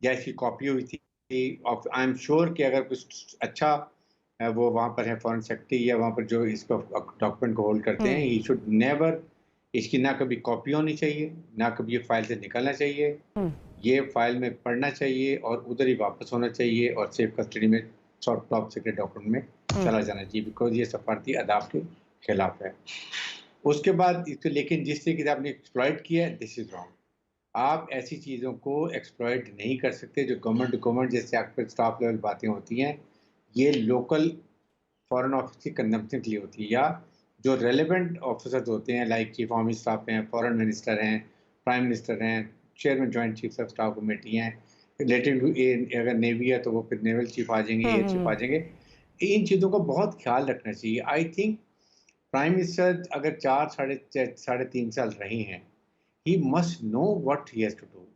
[SPEAKER 8] या इसकी कॉपी हुई थी। आई एम श्योर कि अगर कुछ अच्छा वो वहाँ पर है फॉरेन सेक्रेटरी या वहाँ पर जो इसको डॉक्यूमेंट को होल्ड करते हैं, ही शुड नेवर, इसकी ना कभी कॉपी होनी चाहिए, ना कभी ये फाइल से निकलना चाहिए, ये फाइल में पढ़ना चाहिए और उधर ही वापस होना चाहिए और सेफ कस्टडी में टॉप सीक्रेट डॉक्यूमेंट में चला जाना चाहिए, बिकॉज ये सफारती आदाब के खिलाफ है। उसके बाद इसको, लेकिन जिस तरीके से आपने एक्सप्लॉइट किया है, दिस इज रॉन्ग। आप ऐसी चीज़ों को एक्सप्लॉइट नहीं कर सकते जो गवर्नमेंट टू गवर्नमेंट जैसे आपके स्टाफ लेवल बातें होती हैं, ये लोकल फॉरेन ऑफिस की कंजम्पशन के लिए होती है, या जो रेलेवेंट ऑफिसर्स होते हैं लाइक चीफ आर्मी स्टाफ हैं, फॉरेन मिनिस्टर हैं, प्राइम मिनिस्टर हैं, chairman joint chief of staff committee हैं, रिलेटेड टू अगर नेवी है तो वो फिर नेवल चीफ आ जाएंगे, एयर चीफ आ जाएंगे। इन चीज़ों का बहुत ख्याल रखना चाहिए। आई थिंक प्राइम मिनिस्टर अगर 4-3.5 साल रहे हैं, he must know what he has to do.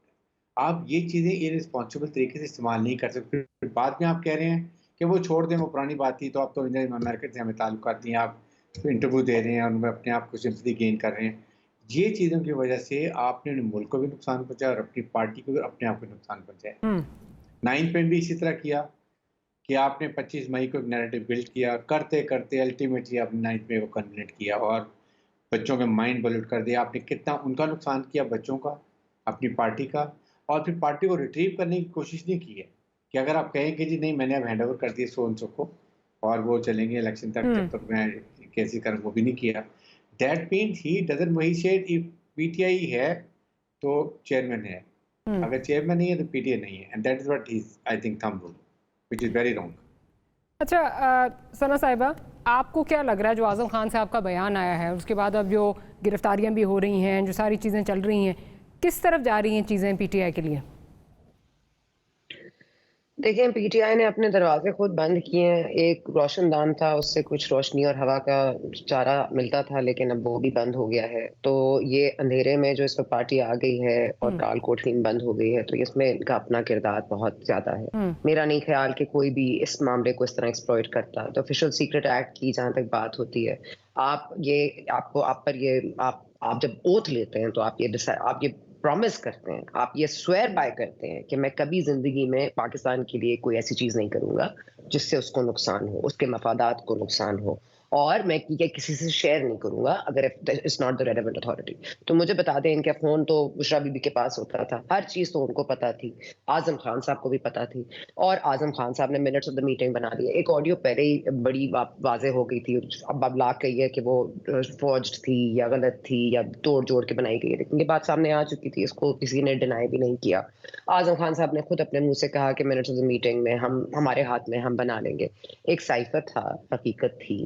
[SPEAKER 8] आप ये चीज़ें इररिस्पॉन्सिबल तरीके से इस्तेमाल नहीं कर सकते। फिर बाद में आप कह रहे हैं कि वो छोड़ दें, वो पुरानी बात थी, तो आप तो अमेरिका से हमें ताल्लुकात नहीं, आप इंटरव्यू दे रहे हैं और उनमें अपने आप को सिंपैथी गेन कर रहे हैं। ये चीज़ों की वजह से आपने मुल्क को भी नुकसान पहुंचाया और अपनी पार्टी को भी, अपने आप को नुकसान पहुंचाया। 9 में भी इसी तरह किया कि आपने 25 मई को एक नैरेटिव बिल्ड किया, करते करते अल्टीमेटली आपने 9 मई को कन्विनेट किया और बच्चों के माइंड बॉल्यूट कर दिया। आपने कितना उनका नुकसान किया, बच्चों का, अपनी पार्टी का, और फिर पार्टी को रिट्रीव करने की कोशिश नहीं की है कि अगर आप कहें कि जी नहीं मैंने अब हैंड ओवर कर दिया सो को और वो चलेंगे इलेक्शन तक, जब तक मैं कैसे करूँ, वो भी नहीं किया। दैट मीन्स ही डजंट, वही सेड इफ PTI है तो चेयरमैन है, अगर चेयरमैन नहीं है तो PTI नहीं है, and that is what he I think thumb rule, which is very wrong.
[SPEAKER 4] अच्छा सना साहिबा, आपको क्या लग रहा है जो आज़म खान साहब का बयान आया है, उसके बाद अब जो गिरफ्तारियां भी हो रही हैं, जो सारी चीज़ें चल रही हैं, किस तरफ जा रही हैं चीज़ें PTI के लिए?
[SPEAKER 6] देखिए, PTI ने अपने दरवाजे खुद बंद किए हैं। एक रोशनदान था, उससे कुछ रोशनी और हवा का चारा मिलता था, लेकिन अब वो भी बंद हो गया है। तो ये अंधेरे में जो इस वक्त पार्टी आ गई है और काल कोठरी बंद हो गई है, तो इसमें इनका अपना किरदार बहुत ज्यादा है। मेरा नहीं ख्याल कि कोई भी इस मामले को इस तरह एक्सप्लॉइट करता। तो ऑफिशियल सीक्रेट एक्ट की जहाँ तक बात होती है, आप जब ओथ लेते हैं तो आप ये प्रॉमिस करते हैं, आप ये स्वेयर बाय करते हैं कि मैं कभी जिंदगी में पाकिस्तान के लिए कोई ऐसी चीज नहीं करूंगा जिससे उसको नुकसान हो, उसके मफादात को नुकसान हो, और मैं किसी से शेयर नहीं करूंगा अगर it's not the relevant authority. तो मुझे बता दें, इनका फोन तो बुशरा बीबी के पास होता था, हर चीज तो उनको पता थी, आजम खान साहब को भी पता थी, और आजम खान साहब ने मिनट्स ऑफ द मीटिंग बना दिया। एक ऑडियो पहले ही बड़ी वाजे हो गई थी, अब लाख कही है कि वो फॉर्ज्ड थी या गलत थी या तोड़ जोड़ के बनाई गई है, लेकिन ये बात सामने आ चुकी थी, इसको किसी ने डिनाई भी नहीं किया। आजम खान साहब ने खुद अपने मुंह से कहा कि मिनट्स ऑफ द मीटिंग में हमारे हाथ में, हम बना लेंगे। एक साइफर था, हकीकत थी,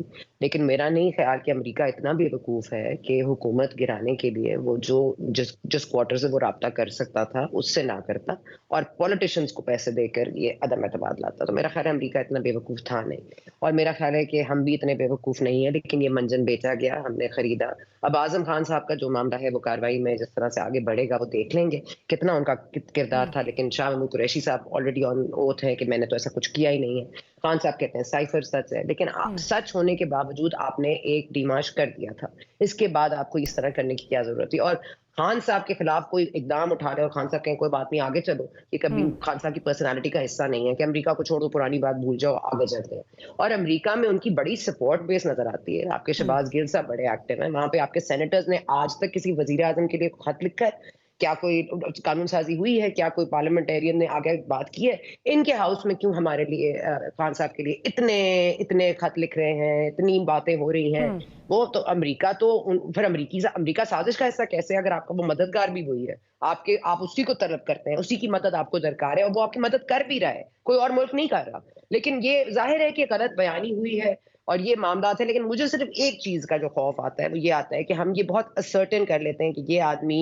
[SPEAKER 6] लेकिन मेरा नहीं ख्याल कि अमेरिका इतना बेवकूफ़ है कि हुकूमत गिराने के लिए वो जिस क्वार्टर से वो रब्ता कर सकता था उससे ना करता और पॉलिटिशियंस को पैसे देकर ये अदम एतमाद लाता। तो मेरा ख्याल है अमेरिका इतना बेवकूफ़ था नहीं, और मेरा ख्याल है कि हम भी इतने बेवकूफ़ नहीं है, लेकिन ये मंजन बेचा गया, हमने खरीदा। अब आजम खान साहब का जो मामला है वो कार्रवाई में जिस तरह से आगे बढ़ेगा वो देख लेंगे कितना उनका किरदार था, लेकिन शाह महमूद कुरैशी साहब ऑलरेडी ऑन ओथ है कि मैंने तो ऐसा कुछ किया ही नहीं है। खान साहब कहते हैं साइफर सच है, लेकिन सच होने के बावजूद आपने एक डिमाश कर दिया था, इसके बाद आपको इस तरह करने की क्या जरूरत थी? और खान साहब के खिलाफ कोई इकदाम उठा रहे और खान साहब कहें कोई बात नहीं आगे चलो, ये कभी खान साहब की पर्सनालिटी का हिस्सा नहीं है कि अमेरिका को छोड़ दो, पुरानी बात भूल जाओ, आगे चलते हैं। और अमेरिका में उनकी बड़ी सपोर्ट बेस नजर आती है। आपके शहबाज गिल साहब बड़े एक्टिव हैं वहां पे, आपके सेनेटर्स ने आज तक किसी वजीर आजम के लिए खत लिखा है? क्या कोई कानून साजी हुई है? क्या कोई पार्लियामेंटेरियन ने आगे बात की है? इनके हाउस में क्यों हमारे लिए खान साहब के लिए इतने खत लिख रहे हैं, इतनी बातें हो रही हैं? वो तो अमेरिका तो फिर अमेरिका साजिश का हिस्सा कैसे, अगर आपका वो मददगार भी वही है, आप उसी को तलब करते हैं, उसी की मदद आपको दरकार है और वो आपकी मदद कर भी रहा है, कोई और मुल्क नहीं कर रहा। लेकिन ये जाहिर है कि गलत बयानी हुई है और ये मामला है। लेकिन मुझे सिर्फ एक चीज का जो खौफ आता है वो ये आता है कि हम ये बहुत असर्टेन कर लेते हैं कि ये आदमी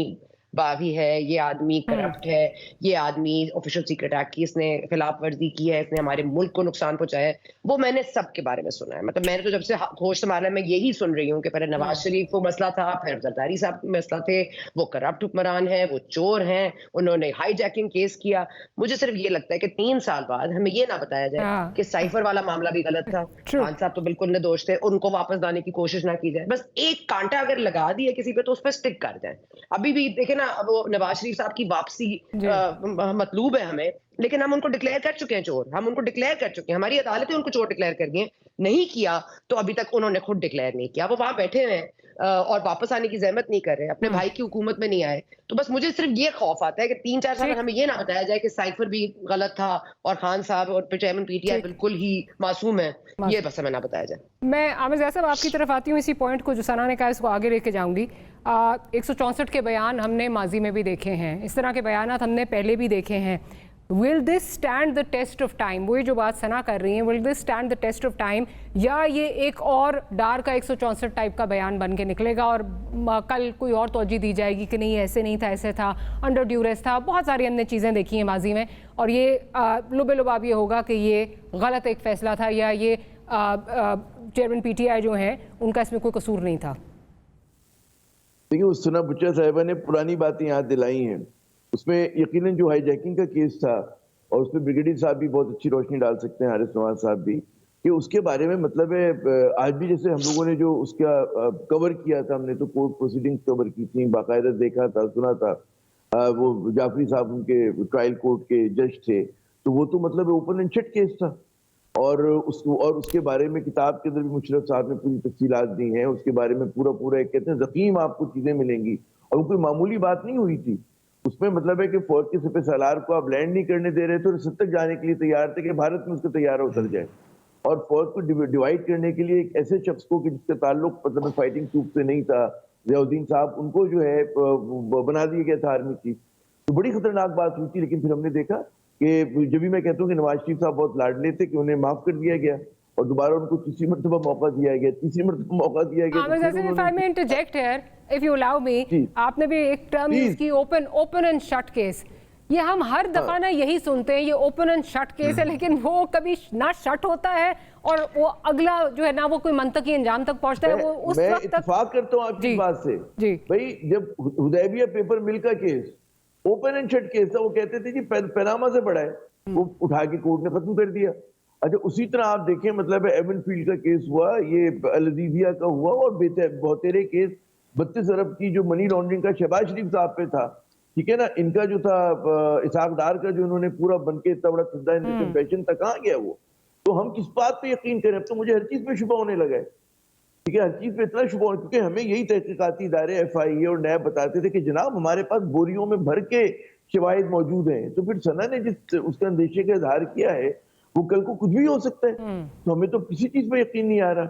[SPEAKER 6] बागी है, ये आदमी करप्ट है, ये आदमी ऑफिशियल सीक्रेट एक्ट की इसने खिलाफ वर्जी की है, इसने हमारे मुल्क को नुकसान पहुंचाया है, वो मैंने सबके बारे में सुना है। मतलब मैंने तो जब से होश संभाला मैं यही सुन रही हूँ कि पहले नवाज शरीफ को मसला था, फिर जरदारी साहब को मसला थे, वो करप्ट हुक्मरान है, वो चोर हैं, उन्होंने हाईजैकिंग केस किया। मुझे सिर्फ ये लगता है कि 3 साल बाद हमें ये ना बताया जाए कि साइफर वाला मामला भी गलत था, खान साहब तो बिल्कुल निर्दोष थे, उनको वापस लाने की कोशिश ना की जाए। बस एक कांटा अगर लगा दिया किसी पे तो उस पर स्टिक कर जाए। अभी भी देखे ना, वो नवाज शरीफ साहब की वापसी मतलूब है हमें, लेकिन हम उनको डिक्लेयर कर चुके हैं चोर, हम उनको डिक्लेयर कर चुके हैं, हमारी अदालतें उनको चोर डिक्लेयर कर गई। नहीं किया तो अभी तक उन्होंने खुद डिक्लेयर नहीं किया, वो वहां बैठे हुए हैं और वापस आने की जहमत नहीं कर रहे, अपने भाई की हुकूमत में नहीं आए। तो बस मुझे सिर्फ ये खौफ आता है कि 3-4 साल हमें ये ना बताया जाए कि साइफर भी गलत था और खान साहब और चेयरमैन पीटीआई बिल्कुल ही मासूम है, ये बस हमें ना बताया जाए।
[SPEAKER 4] मैं आमिर ज़ैद साहब आपकी तरफ आती हूँ, इसी पॉइंट को जो सना ने कहा इसको आगे लेके जाऊंगी। 164 के बयान हमने माजी में भी देखे हैं, इस तरह के बयान हमने पहले भी देखे हैं। Will this stand the test of time? वो जो बात सना कर रही हैं, will this stand the test of time, या ये एक और डार का 164 टाइप का बयान बन के निकलेगा और कल कोई और तोजी दी जाएगी कि नहीं ऐसे नहीं था, ऐसे था, अंडर ड्यूरेस था, बहुत सारी अन्य चीज़ें देखी हैं माजी में, और ये लुबे लुबाब ये होगा कि ये गलत एक फैसला था या ये चेयरमैन पीटीआई जो हैं उनका इसमें कोई कसूर नहीं था।
[SPEAKER 7] देखिए, उस सना बुच्चा साहिबा ने पुरानी बातें याद दिलाई हैं। उसमें यकीनन जो हाईजैकिंग का केस था, और उसमें ब्रिगेडियर साहब भी बहुत अच्छी रोशनी डाल सकते हैं, हारिस नवाज साहब भी, कि उसके बारे में मतलब है आज भी जैसे हम लोगों ने जो उसका कवर किया था, हमने तो कोर्ट प्रोसीडिंग्स कवर की थी, बाकायदा देखा था, सुना था। वो जाफरी साहब उनके ट्रायल कोर्ट के जज थे, तो वो तो मतलब ओपन एंड शट केस था, और उसके बारे में किताब के अंदर भी मुशर्रफ साहब ने पूरी तफसीलात दी हैं। उसके बारे में पूरा एक कहते हैं ज़कीम आपको चीजें मिलेंगी, और वो कोई मामूली बात नहीं हुई थी। उसमें मतलब है कि फौज के सिपह सालार को आप लैंड नहीं करने दे रहे थे और रिसद तक जाने के लिए तैयार थे कि भारत में उसका तैयारा उतर जाए, और फौज को डिवाइड करने के लिए एक ऐसे शख्स को कि जिसका ताल्लुक मतलब फाइटिंग ट्रूप से नहीं था, ज़ियाउद्दीन साहब, उनको जो है बना दिया गया था आर्मी चीफ। तो बड़ी खतरनाक बात हुई थी। लेकिन फिर हमने देखा कि जब भी मैं कहता हूँ कि नवाज शरीफ साहब बहुत लाडले थे कि उन्हें माफ कर दिया गया और दोबारा उनको तीसरी मरतबा मौका दिया गया,
[SPEAKER 4] इफ यू अलाउ मी, आपने भी एक टर्म यूज की, ओपन एंड शट केस। ये हम हर दफा ना यही सुनते हैं, ये ओपन एंड शट केस है, लेकिन वो कभी ना शट होता है और वो अगला जो है ना वो कोई मंतकी अंजाम तक पहुंचता है। वो उस वक्त तक
[SPEAKER 7] इत्तेफाक करता हूँ आपकी बात से जी। भाई जब हुदैबिया पेपर मिल का case open and shut case था, वो कहते थे जी पैनामा से बड़ा है, वो उठा के कोर्ट ने खत्म कर दिया। अच्छा, उसी तरह आप देखें मतलब एवन फील्ड का केस हुआ, ये अल अजीजिया का हुआ, और बहुतेरे केस 32 अरब की जो मनी लॉन्ड्रिंग का शहबाज शरीफ साहब पे था, ठीक है ना, इनका जो था इसहाक डार का जो उन्होंने पूरा बनके इतना बड़ा सद्दा कन्फेशन तक कहाँ गया वो। तो हम किस बात पे यकीन करें? अब तो मुझे हर चीज पे शुबा होने लगा है, ठीक है, हर चीज पे इतना शुबा हो, क्योंकि हमें यही तहकीकाती इदारे FIA और नैब बताते थे कि जनाब हमारे पास बोरियों में भर के शवाहिद मौजूद हैं। तो फिर सना ने जिस उसका अंदेशे का इजहार किया है वो कल को कुछ भी हो सकता है, तो हमें तो किसी चीज पे यकीन नहीं आ रहा,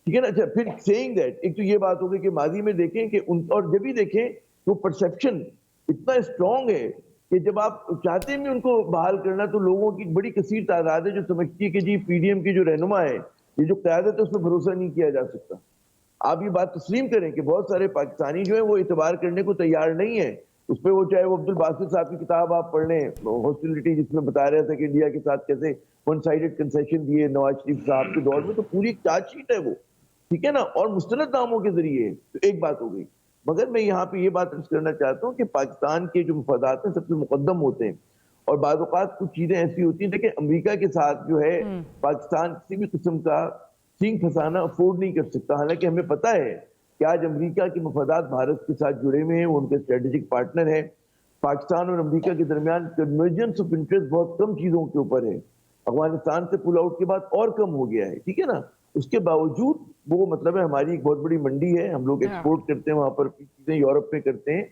[SPEAKER 7] ठीक है ना। अच्छा, फिर सेइंग दैट, एक तो ये बात हो गई कि माजी में देखें कि और जब भी देखें तो परसेप्शन इतना स्ट्रांग है कि जब आप चाहते हैं उनको बहाल करना, तो लोगों की बड़ी कसीर तादाद है जो समझती है कि जी PDM की जो रहनुमा है, ये जो क़यादत है, उस पर भरोसा नहीं किया जा सकता। आप ये बात तस्लीम करें कि बहुत सारे पाकिस्तानी जो है वो इतबार करने को तैयार नहीं है उस पर। वो चाहे वो अब्दुल बासित साहब की किताब आप पढ़ लें, हॉस्टिलिटी, जिसमें बता रहा था कि इंडिया के साथ कैसे वन साइडेड कंसेशन दिए नवाज शरीफ साहब के दौर में, तो पूरी चार्जशीट है वो, ठीक है ना, और मुस्तनद नामों के जरिए। तो एक बात हो गई, मगर मैं यहाँ पे ये बात अर्ज करना चाहता हूँ कि पाकिस्तान के जो मफादात हैं सबसे मुकद्दम होते हैं, और बाद औक़ात कुछ चीजें ऐसी होती हैं। देखिए, अमेरिका के साथ जो है पाकिस्तान किसी भी किस्म का सींग फंसाना अफोर्ड नहीं कर सकता। हालांकि हमें पता है कि आज अमेरिका के मफादात भारत के साथ जुड़े हुए हैं, वो उनके स्ट्रेटेजिक पार्टनर है। पाकिस्तान और अमेरिका के दरमियान कन्वर्जेंस ऑफ इंटरेस्ट बहुत कम चीजों के ऊपर है। अफगानिस्तान से पुल आउट के बाद और कम हो गया है, ठीक है ना। उसके बावजूद वो मतलब है हमारी एक बहुत बड़ी मंडी है, हम लोग एक्सपोर्ट करते हैं वहां पर चीजें, यूरोप में करते हैं,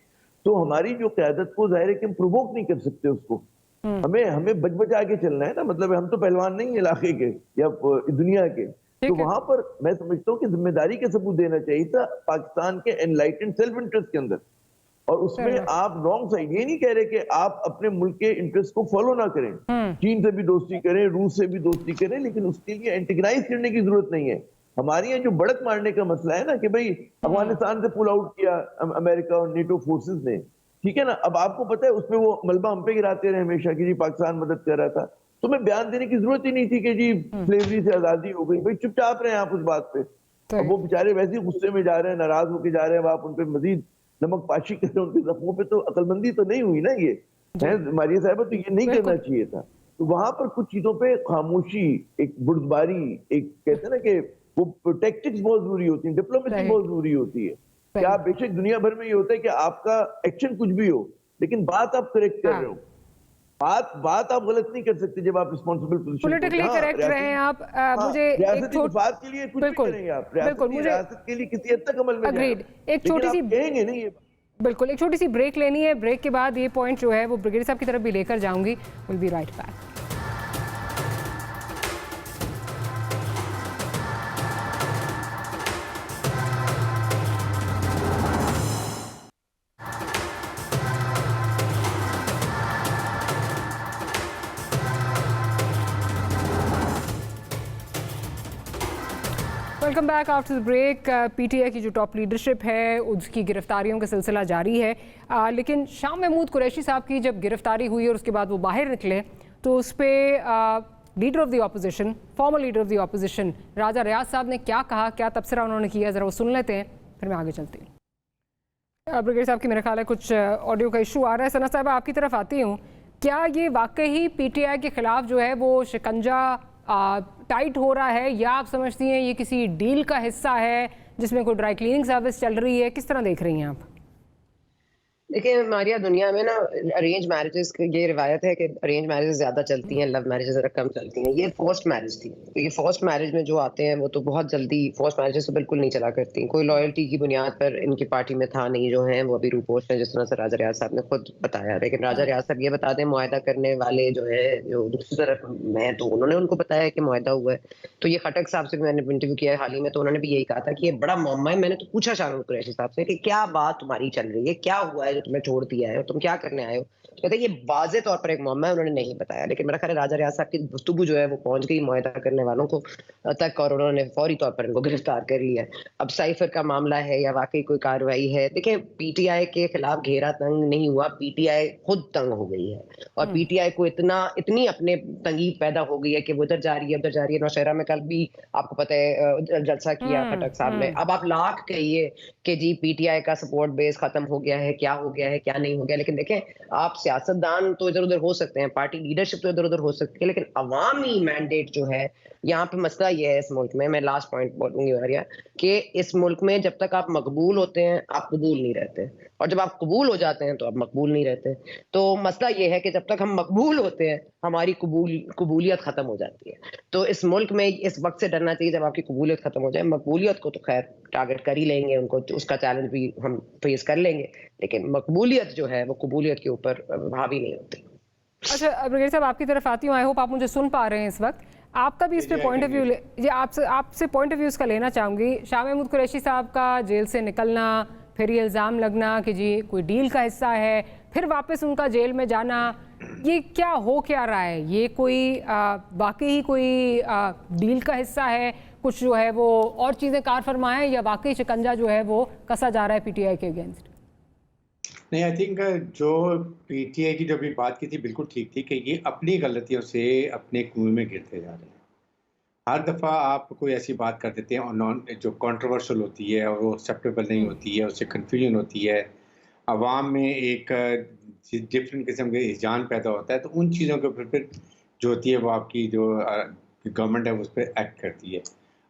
[SPEAKER 7] तो हमारी जो क़यादत को जाहिर है कि हम प्रोवोक नहीं कर सकते उसको। हमें बच बचा के चलना है ना, मतलब हम तो पहलवान नहीं इलाके के या दुनिया के। तो वहां पर मैं समझता हूँ कि जिम्मेदारी का सबूत देना चाहिए था पाकिस्तान के एनलाइटेंड सेल्फ इंटरेस्ट के अंदर, और उसमें आप रॉन्ग साइड ये नहीं कह रहे कि आप अपने मुल्क के इंटरेस्ट को फॉलो ना करें, चीन से भी दोस्ती करें, रूस से भी दोस्ती करें, लेकिन उसके लिए एंटेगनाइज करने की जरूरत नहीं है। हमारे यहाँ जो बढ़त मारने का मसला है ना कि भाई अफगानिस्तान से पुल आउट किया अमेरिका और नेटो फोर्सेस ने, ठीक है ना। अब आपको पता है उसमें वो मलबा हम पे गिराते रहे हमेशा कि जी पाकिस्तान मदद कर रहा था, तो मैं बयान देने की जरूरत ही नहीं थी कि जी स्लेवरी से आजादी हो गई। भाई चुपचाप रहे आप उस बात पे। अब वो बेचारे वैसे ही गुस्से में जा रहे हैं, नाराज होके जा रहे हैं, आप उन पे मजीद नमक पाशी कर रहे हैं उनके जख्मों पे, तो अकलमंदी तो नहीं हुई ना ये है मारिया साहबा, तो ये नहीं करना चाहिए था। तो वहां पर कुछ चीजों पे खामोशी, एक बुर्दबारी, एक कहते हैं ना कि वो टैक्टिक्स बहुत जरूरी होती है, डिप्लोमेसी बहुत जरूरी होती है। क्या बेशक दुनिया भर में ये होता है कि आपका एक्शन कुछ भी हो, लेकिन बात आप करेक्ट कर रहे हो, बात आप गलत नहीं कर सकते जब आप रिस्पॉन्सिबल पोजीशन
[SPEAKER 4] पॉलिटिकली करेक्ट रहे हैं आप। मुझे
[SPEAKER 7] रियासती मफाद के लिए कुछ भी करेंगे आप, रियासत के लिए किसी हद तक अमल में
[SPEAKER 4] अग्रीड। एक छोटी सी
[SPEAKER 7] कहेंगे नहीं ये
[SPEAKER 4] बिल्कुल, एक छोटी सी ब्रेक लेनी है। ब्रेक के बाद ये पॉइंट जो है वो ब्रिगेडियर साहब की तरफ भी लेकर जाऊंगी। Will be right back. Welcome back after the break. PTI की जो टॉप लीडरशिप है उसकी गिरफ्तारियों का सिलसिला जारी है, लेकिन शाह महमूद कुरैशी साहब की जब गिरफ्तारी हुई और उसके बाद वो बाहर निकले तो उस पर leader of the opposition, former leader of the opposition Raja Riaz sahab ने क्या कहा, क्या तबसरा उन्होंने किया, ज़रा वो सुन लेते हैं, फिर मैं आगे चलती हूँ। ब्रिगेडियर साहब की मेरा ख्याल है कुछ ऑडियो का इशू आ रहा है। सना साहब आपकी तरफ आती हूँ, क्या ये वाकई पीटीआई के खिलाफ जो है वो शिकंजा टाइट हो रहा है, या आप समझती हैं ये किसी डील का हिस्सा है जिसमें कोई ड्राई क्लीनिंग सर्विस चल रही है? किस तरह देख रही हैं आप?
[SPEAKER 6] देखिए हमारे दुनिया में ना अरेंज मैरिजेस की ये रिवायत है कि अरेंज मैरिजेस ज्यादा चलती हैं, लव मैरिजेस जरा कम चलती हैं। ये फोर्स्ड मैरिज थी, तो ये फोर्स्ड मैरिज में जो आते हैं वो तो बहुत जल्दी, फोर्स्ड मैरिजेस तो बिल्कुल नहीं चला करती, कोई लॉयल्टी की बुनियाद पर इनकी पार्टी में था नहीं, जो है वो अभी रूपोस्ट है, जिस तरह से राजा रियाज साहब ने खुद बताया। लेकिन राजा रियाज साहब ये बता दें, मुआहदा करने वाले जो है जो दूसरी तरफ मैं, तो उन्होंने उनको बताया कि मुआहदा हुआ है। तो ये खटक साहब से भी मैंने इंटरव्यू किया है हाल ही में, तो उन्होंने भी यही कहा था कि ये बड़ा मामला है। मैंने तो पूछा शाह महमूद कुरैशी साहब से कि क्या बात तुम्हारी चल रही है, क्या हुआ है जो तुम्हें छोड़ दिया है, तुम क्या करने आए हो? तो कहते हैं ये वाज़े तौर पर एक मामला है, उन्होंने नहीं बताया। लेकिन मेरा ख्याल है राजा रियाज साहब की गुफ्तगू जो है वो पहुंच गई मुआहदा करने वालों को तक, और उन्होंने फौरी तौर पर इनको गिरफ्तार कर लिया। अब साइफर का मामला है या वाकई कोई कार्रवाई है, देखिए पीटीआई के खिलाफ घेरा तंग नहीं हुआ, पीटीआई खुद तंग हो गई है, और पीटीआई को इतनी अपने तंगी पैदा हो गई है कि वो इधर जा रही है उधर जा रही है। नौशहरा में कल भी आपको पता है जलसा किया खटक साहब ने। अब आप लाख कहिए कि जी पीटीआई का सपोर्ट बेस खत्म हो गया है, क्या हो गया है क्या नहीं हो गया, लेकिन देखें आप सियासतदान तो इधर उधर हो सकते हैं, पार्टी लीडरशिप तो इधर उधर हो सकती है, लेकिन अवामी मैंडेट जो है, यहाँ पे मसला ये है इस मुल्क में, मैं लास्ट पॉइंट बोलूंगी मारिया, कि इस मुल्क में जब तक आप मकबूल होते हैं आप कबूल नहीं रहते, और जब आप कबूल हो जाते हैं तो आप मकबूल नहीं रहते। तो मसला ये है कि जब तक हम मकबूल होते हैं हमारी कबूलियत खत्म हो जाती है। तो इस मुल्क में इस वक्त से डरना चाहिए जब आपकी कबूलियत खत्म हो जाए। मकबूलियत को तो खैर टारगेट कर ही लेंगे, उनको उसका चैलेंज भी हम फेस कर लेंगे, लेकिन मकबूलियत जो है वो कबूलियत के ऊपर हावी नहीं होती।
[SPEAKER 4] अच्छा ब्रिगेडियर साहब आपकी तरफ आती हूँ, आई होप आप मुझे सुन पा रहे हैं इस वक्त। आपका भी इस पे पॉइंट ऑफ व्यू, ये आपसे पॉइंट ऑफ व्यू इसका लेना चाहूँगी। शाह महमूद कुरैशी साहब का जेल से निकलना, फिर ये इल्ज़ाम लगना कि जी कोई डील का हिस्सा है, फिर वापस उनका जेल में जाना, ये क्या हो क्या रहा है? ये कोई वाकई ही कोई डील का हिस्सा है, कुछ जो है वो और चीज़ें कार फरमा है, या वाकई शिकंजा जो है वो कसा जा रहा है पीटीआई के अगेंस्ट?
[SPEAKER 8] नहीं, आई थिंक जो पीटीआई की जो भी बात की थी बिल्कुल ठीक थी कि ये अपनी गलतियों से अपने कुएं में गिरते जा रहे हैं। हर दफ़ा आप कोई ऐसी बात कर देते हैं और जो कंट्रोवर्शियल होती है और वो एक्सेप्टेबल नहीं होती है, उससे कन्फ्यूजन होती है, आवाम में एक डिफरेंट किस्म के हिजान पैदा होता है, तो उन चीज़ों के ऊपर फिर जो होती है वो आपकी जो गवर्नमेंट है उस पर एक्ट करती है।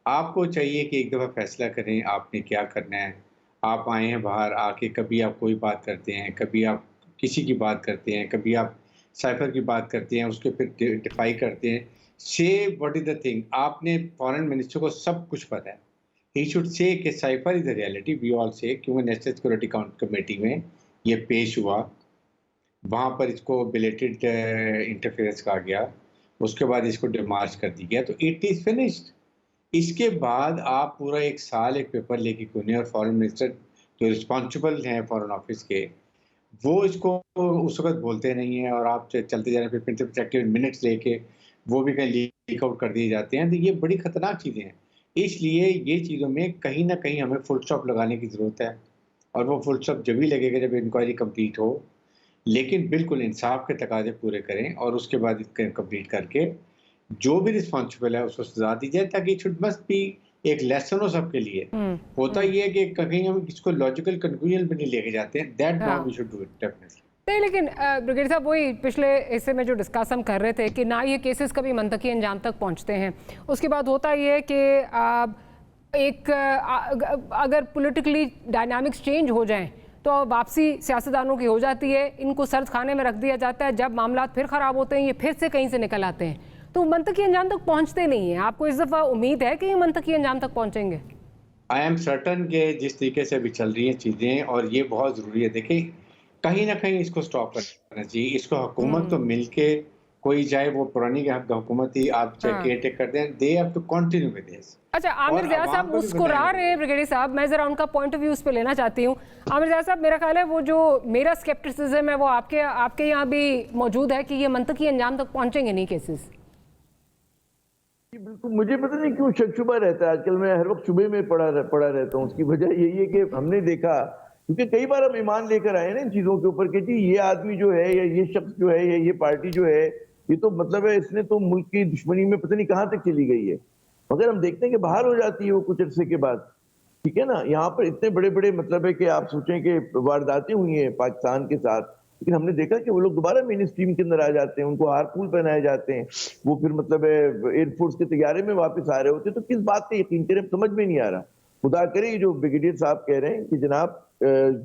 [SPEAKER 8] आपको चाहिए कि एक दफ़ा फैसला करें आपने क्या करना है। आप आए हैं बाहर, आके कभी आप कोई बात करते हैं, कभी आप किसी की बात करते हैं, कभी आप साइफर की बात करते हैं, उसके फिर डिफाई करते हैं। Say what is the thing, आपने फॉरेन मिनिस्टर को सब कुछ पता है, ही शुड से कि cipher is the reality, we all say, क्योंकि नेशनल सिक्योरिटी कमेटी में ये पेश हुआ, वहाँ पर इसको बिलेटेड इंटरफेरेंस कहा गया, उसके बाद इसको डिमार्च कर दी गया, तो इट इज़ फिनिश्ड। इसके बाद आप पूरा एक साल एक पेपर लेके क्यों नहीं, और फॉरेन मिनिस्टर जो रिस्पॉन्सिबल हैं फॉरेन ऑफिस के, वो इसको उस वक्त बोलते नहीं हैं, और आप चलते जा रहे हैं, फिर प्रोटेक्टिव मिनट्स लेके वो भी कहीं लीक आउट कर दिए जाते हैं। तो ये बड़ी ख़तरनाक चीज़ें हैं, इसलिए ये चीज़ों में कहीं ना कहीं हमें फुल स्टॉप लगाने की ज़रूरत है। और वो फुल स्टॉप जब ही लगेगा जब इंक्वायरी कंप्लीट हो, लेकिन बिल्कुल इंसाफ के तकाजे पूरे करें और उसके बाद कंप्लीट करके जो भी रिस्पॉन्सिबल है उसको सजा दी जाए, ताकि इट शुड मस्ट बी एक लेसन हो सबके लिए। होता ये है कि कहीं हम इसको लॉजिकल कंक्लूजन पे नहीं लेके जाते हैं, that now we should do it definitely.
[SPEAKER 4] नहीं, लेकिन ब्रिगेडियर साहब वही पिछले हिस्से में जो डिस्कस हम कर रहे थे कि ना ये केसेस कभी मंतकी अंजाम तक पहुंचते हैं। उसके बाद होता ये है कि अगर पॉलिटिकली डायनामिक्स चेंज हो जाएं तो वापसी सियासतदानों की हो जाती है, इनको सर्द खाने में रख दिया जाता है, जब मामला फिर ख़राब होते हैं ये फिर से कहीं से निकल आते हैं, तो मंतकी अंजाम तक पहुंचते नहीं हैं। आपको इस दफ़ा उम्मीद है कि ये मंतकी अंजाम तक पहुंचेंगे?
[SPEAKER 8] आई एम सर्टन के जिस तरीके से अभी चल रही हैं चीज़ें, और ये बहुत ज़रूरी है, देखिए कहीं ना कहीं इसको स्टॉप करना चाहिए। इसको हुकूमत तो मिलके कोई चाहे वो पुरानी हुकूमत ही आप चाहे केयर टेक कर दें, they have to continue with this.
[SPEAKER 4] अच्छा, आमिर ज़िया साहब मुस्कुरा रहे हैं ब्रिगेडियर साहब, मैं ज़रा उनका पॉइंट ऑफ व्यू उस पर लेना चाहती हूँ। आमिर ज़िया साहब, मेरा ख्याल है वो जो मेरा स्केप्टिसिज्म है वो आपके यहाँ भी मौजूद है कि ये मंतकी अंजाम तक पहुँचेंगे नहीं केसेस।
[SPEAKER 7] बिल्कुल, मुझे पता नहीं क्यों शक शुबा रहता है आजकल, मैं हर वक्त शुबे में पड़ा रहता हूँ। उसकी वजह यही है कि हमने देखा, क्योंकि कई बार हम ईमान लेकर आए ना इन चीजों के ऊपर कि जी ये आदमी जो है या ये शख्स जो है या ये पार्टी जो है, ये तो मतलब है इसने तो मुल्क की दुश्मनी में पता नहीं कहाँ तक चली गई है, मगर हम देखते हैं कि बाहर हो जाती है वो कुछ अरसे के बाद। ठीक है ना, यहाँ पर इतने बड़े बड़े मतलब है कि आप सोचें कि वारदातें हुई हैं पाकिस्तान के साथ, लेकिन हमने देखा कि वो लोग दोबारा मेन स्ट्रीम के अंदर आ जाते हैं, उनको हारपूल पहनाए जाते हैं, वो फिर मतलब एयरफोर्स के तैयारे में वापस आ रहे होते हैं। तो किस बात पे यकीन करें, समझ में नहीं आ रहा। खुदा करे जो ब्रिगेडियर साहब कह रहे हैं कि जनाब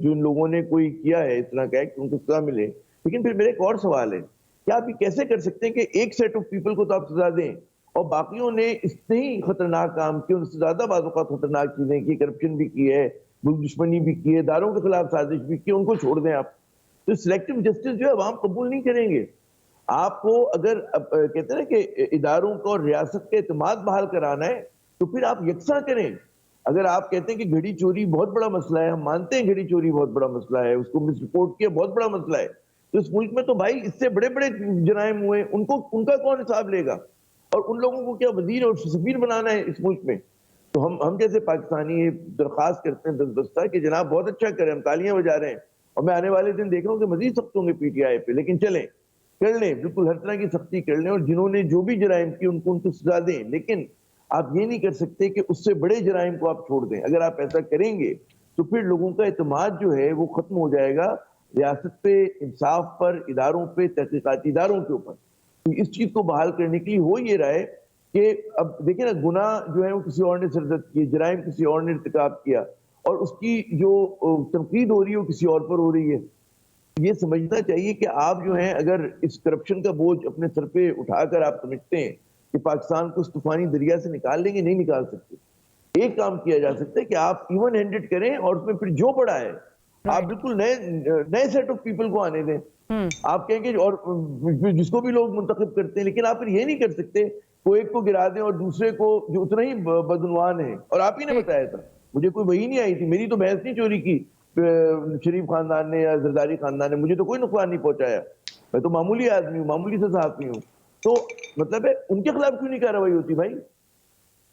[SPEAKER 7] जिन लोगों ने कोई किया है इस तरह का एक्ट उनको सजा मिले, लेकिन फिर मेरा एक और सवाल है, क्या आप ये कैसे कर सकते हैं कि एक सेट ऑफ पीपल को तो आप सजा दें और बाकियों ने इतने ही खतरनाक काम किए, उनसे ज्यादा बातों का खतरनाक चीजें की, करप्शन भी की है, मुल्क दुश्मनी भी की है, दारों के खिलाफ साजिश भी की, उनको छोड़ दें आप? तो सिलेक्टिव जस्टिस जो है अवाम कबूल नहीं करेंगे। आपको अगर कहते हैं कि इदारों को और रियासत का एतमाद बहाल कराना है तो फिर आप यकसा करें। अगर आप कहते हैं कि घड़ी चोरी बहुत बड़ा मसला है, हम मानते हैं घड़ी चोरी बहुत बड़ा मसला है, उसको मिस रिपोर्ट किया बहुत बड़ा मसला है, तो इस मुल्क में तो भाई इससे बड़े बड़े जराइम हुए, उनका कौन हिसाब लेगा? और उन लोगों को क्या वजीर और सफीर बनाना है इस मुल्क में? तो हम जैसे पाकिस्तानी दरख्वास्त करते हैं दस्ता कि जनाब बहुत अच्छा करें, हम तालियां बजा रहे हैं, और मैं आने वाले दिन देख रहा हूँ कि मजीद सख्त होंगे पीटीआई पे, लेकिन चलें कर लें, बिल्कुल हर तरह की सख्ती कर लें, और जिन्होंने जो भी जराइम की उनको सजा दें, लेकिन आप ये नहीं कर सकते कि उससे बड़े जराइम को आप छोड़ दें। अगर आप ऐसा करेंगे तो फिर लोगों का एतमाद जो है वो खत्म हो जाएगा रियासत पे, इंसाफ पर, इदारों पे, तहकीकाती इदारों के ऊपर। तो इस चीज को बहाल करने के लिए हो ये रहा है कि अब देखिए ना, गुनाह जो है वो किसी और ने सरजद किए, जराइम किसी और ने इर्तिकाब किया, और उसकी जो तनकीद हो रही है वो किसी और पर हो रही है। ये समझना चाहिए कि आप जो है अगर इस करप्शन का बोझ अपने सर पे उठाकर आप समझते हैं कि पाकिस्तान को उस तूफानी दरिया से निकाल लेंगे, नहीं निकाल सकते। एक काम किया जा सकता है कि आप इवन हैंडेड करें और उसमें फिर जो पड़ा है आप बिल्कुल नए सेट ऑफ पीपल को आने दें। आप कहेंगे और जिसको भी लोग मुंतखब करते हैं, लेकिन आप फिर ये नहीं कर सकते कोई एक को गिरा दें और दूसरे को जो उतना ही बदनवान है। और आप ही ने बताया था, मुझे कोई वही नहीं आई थी, मेरी तो भैंस नहीं चोरी की शरीफ खानदान ने या जरदारी खानदान ने, मुझे तो कोई नुकसान नहीं पहुंचाया, मैं तो मामूली आदमी हूँ, मामूली से सहाफी हूँ। तो मतलब है उनके खिलाफ क्यों नहीं कार्रवाई होती भाई?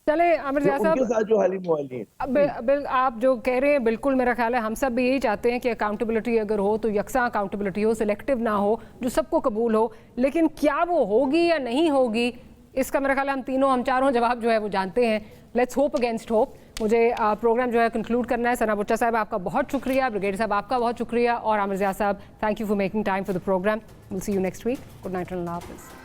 [SPEAKER 4] चले आमिर ज़िया साहब,
[SPEAKER 7] उनके साथ जो हाली मुहाली है,
[SPEAKER 4] आप जो कह रहे हैं बिल्कुल मेरा ख्याल है हम सब भी यही चाहते हैं कि अकाउंटेबिलिटी अगर हो तो यकसा अकाउंटेबिलिटी हो, सिलेक्टिव ना हो, जो सबको कबूल हो। लेकिन क्या वो होगी या नहीं होगी, इसका मेरा ख्याल है हम चारों जवाब जो है वो जानते हैं। Let's hope against hope. मुझे प्रोग्राम जो है कंक्लूड करना है। सना बुच्चा साहब आपका बहुत शुक्रिया, ब्रिगेडियर साहब आपका बहुत शुक्रिया, और Aamir Zia sahab thank you for making time for the programme. Will see you next week. Good night and अल्लाह हाफिज़।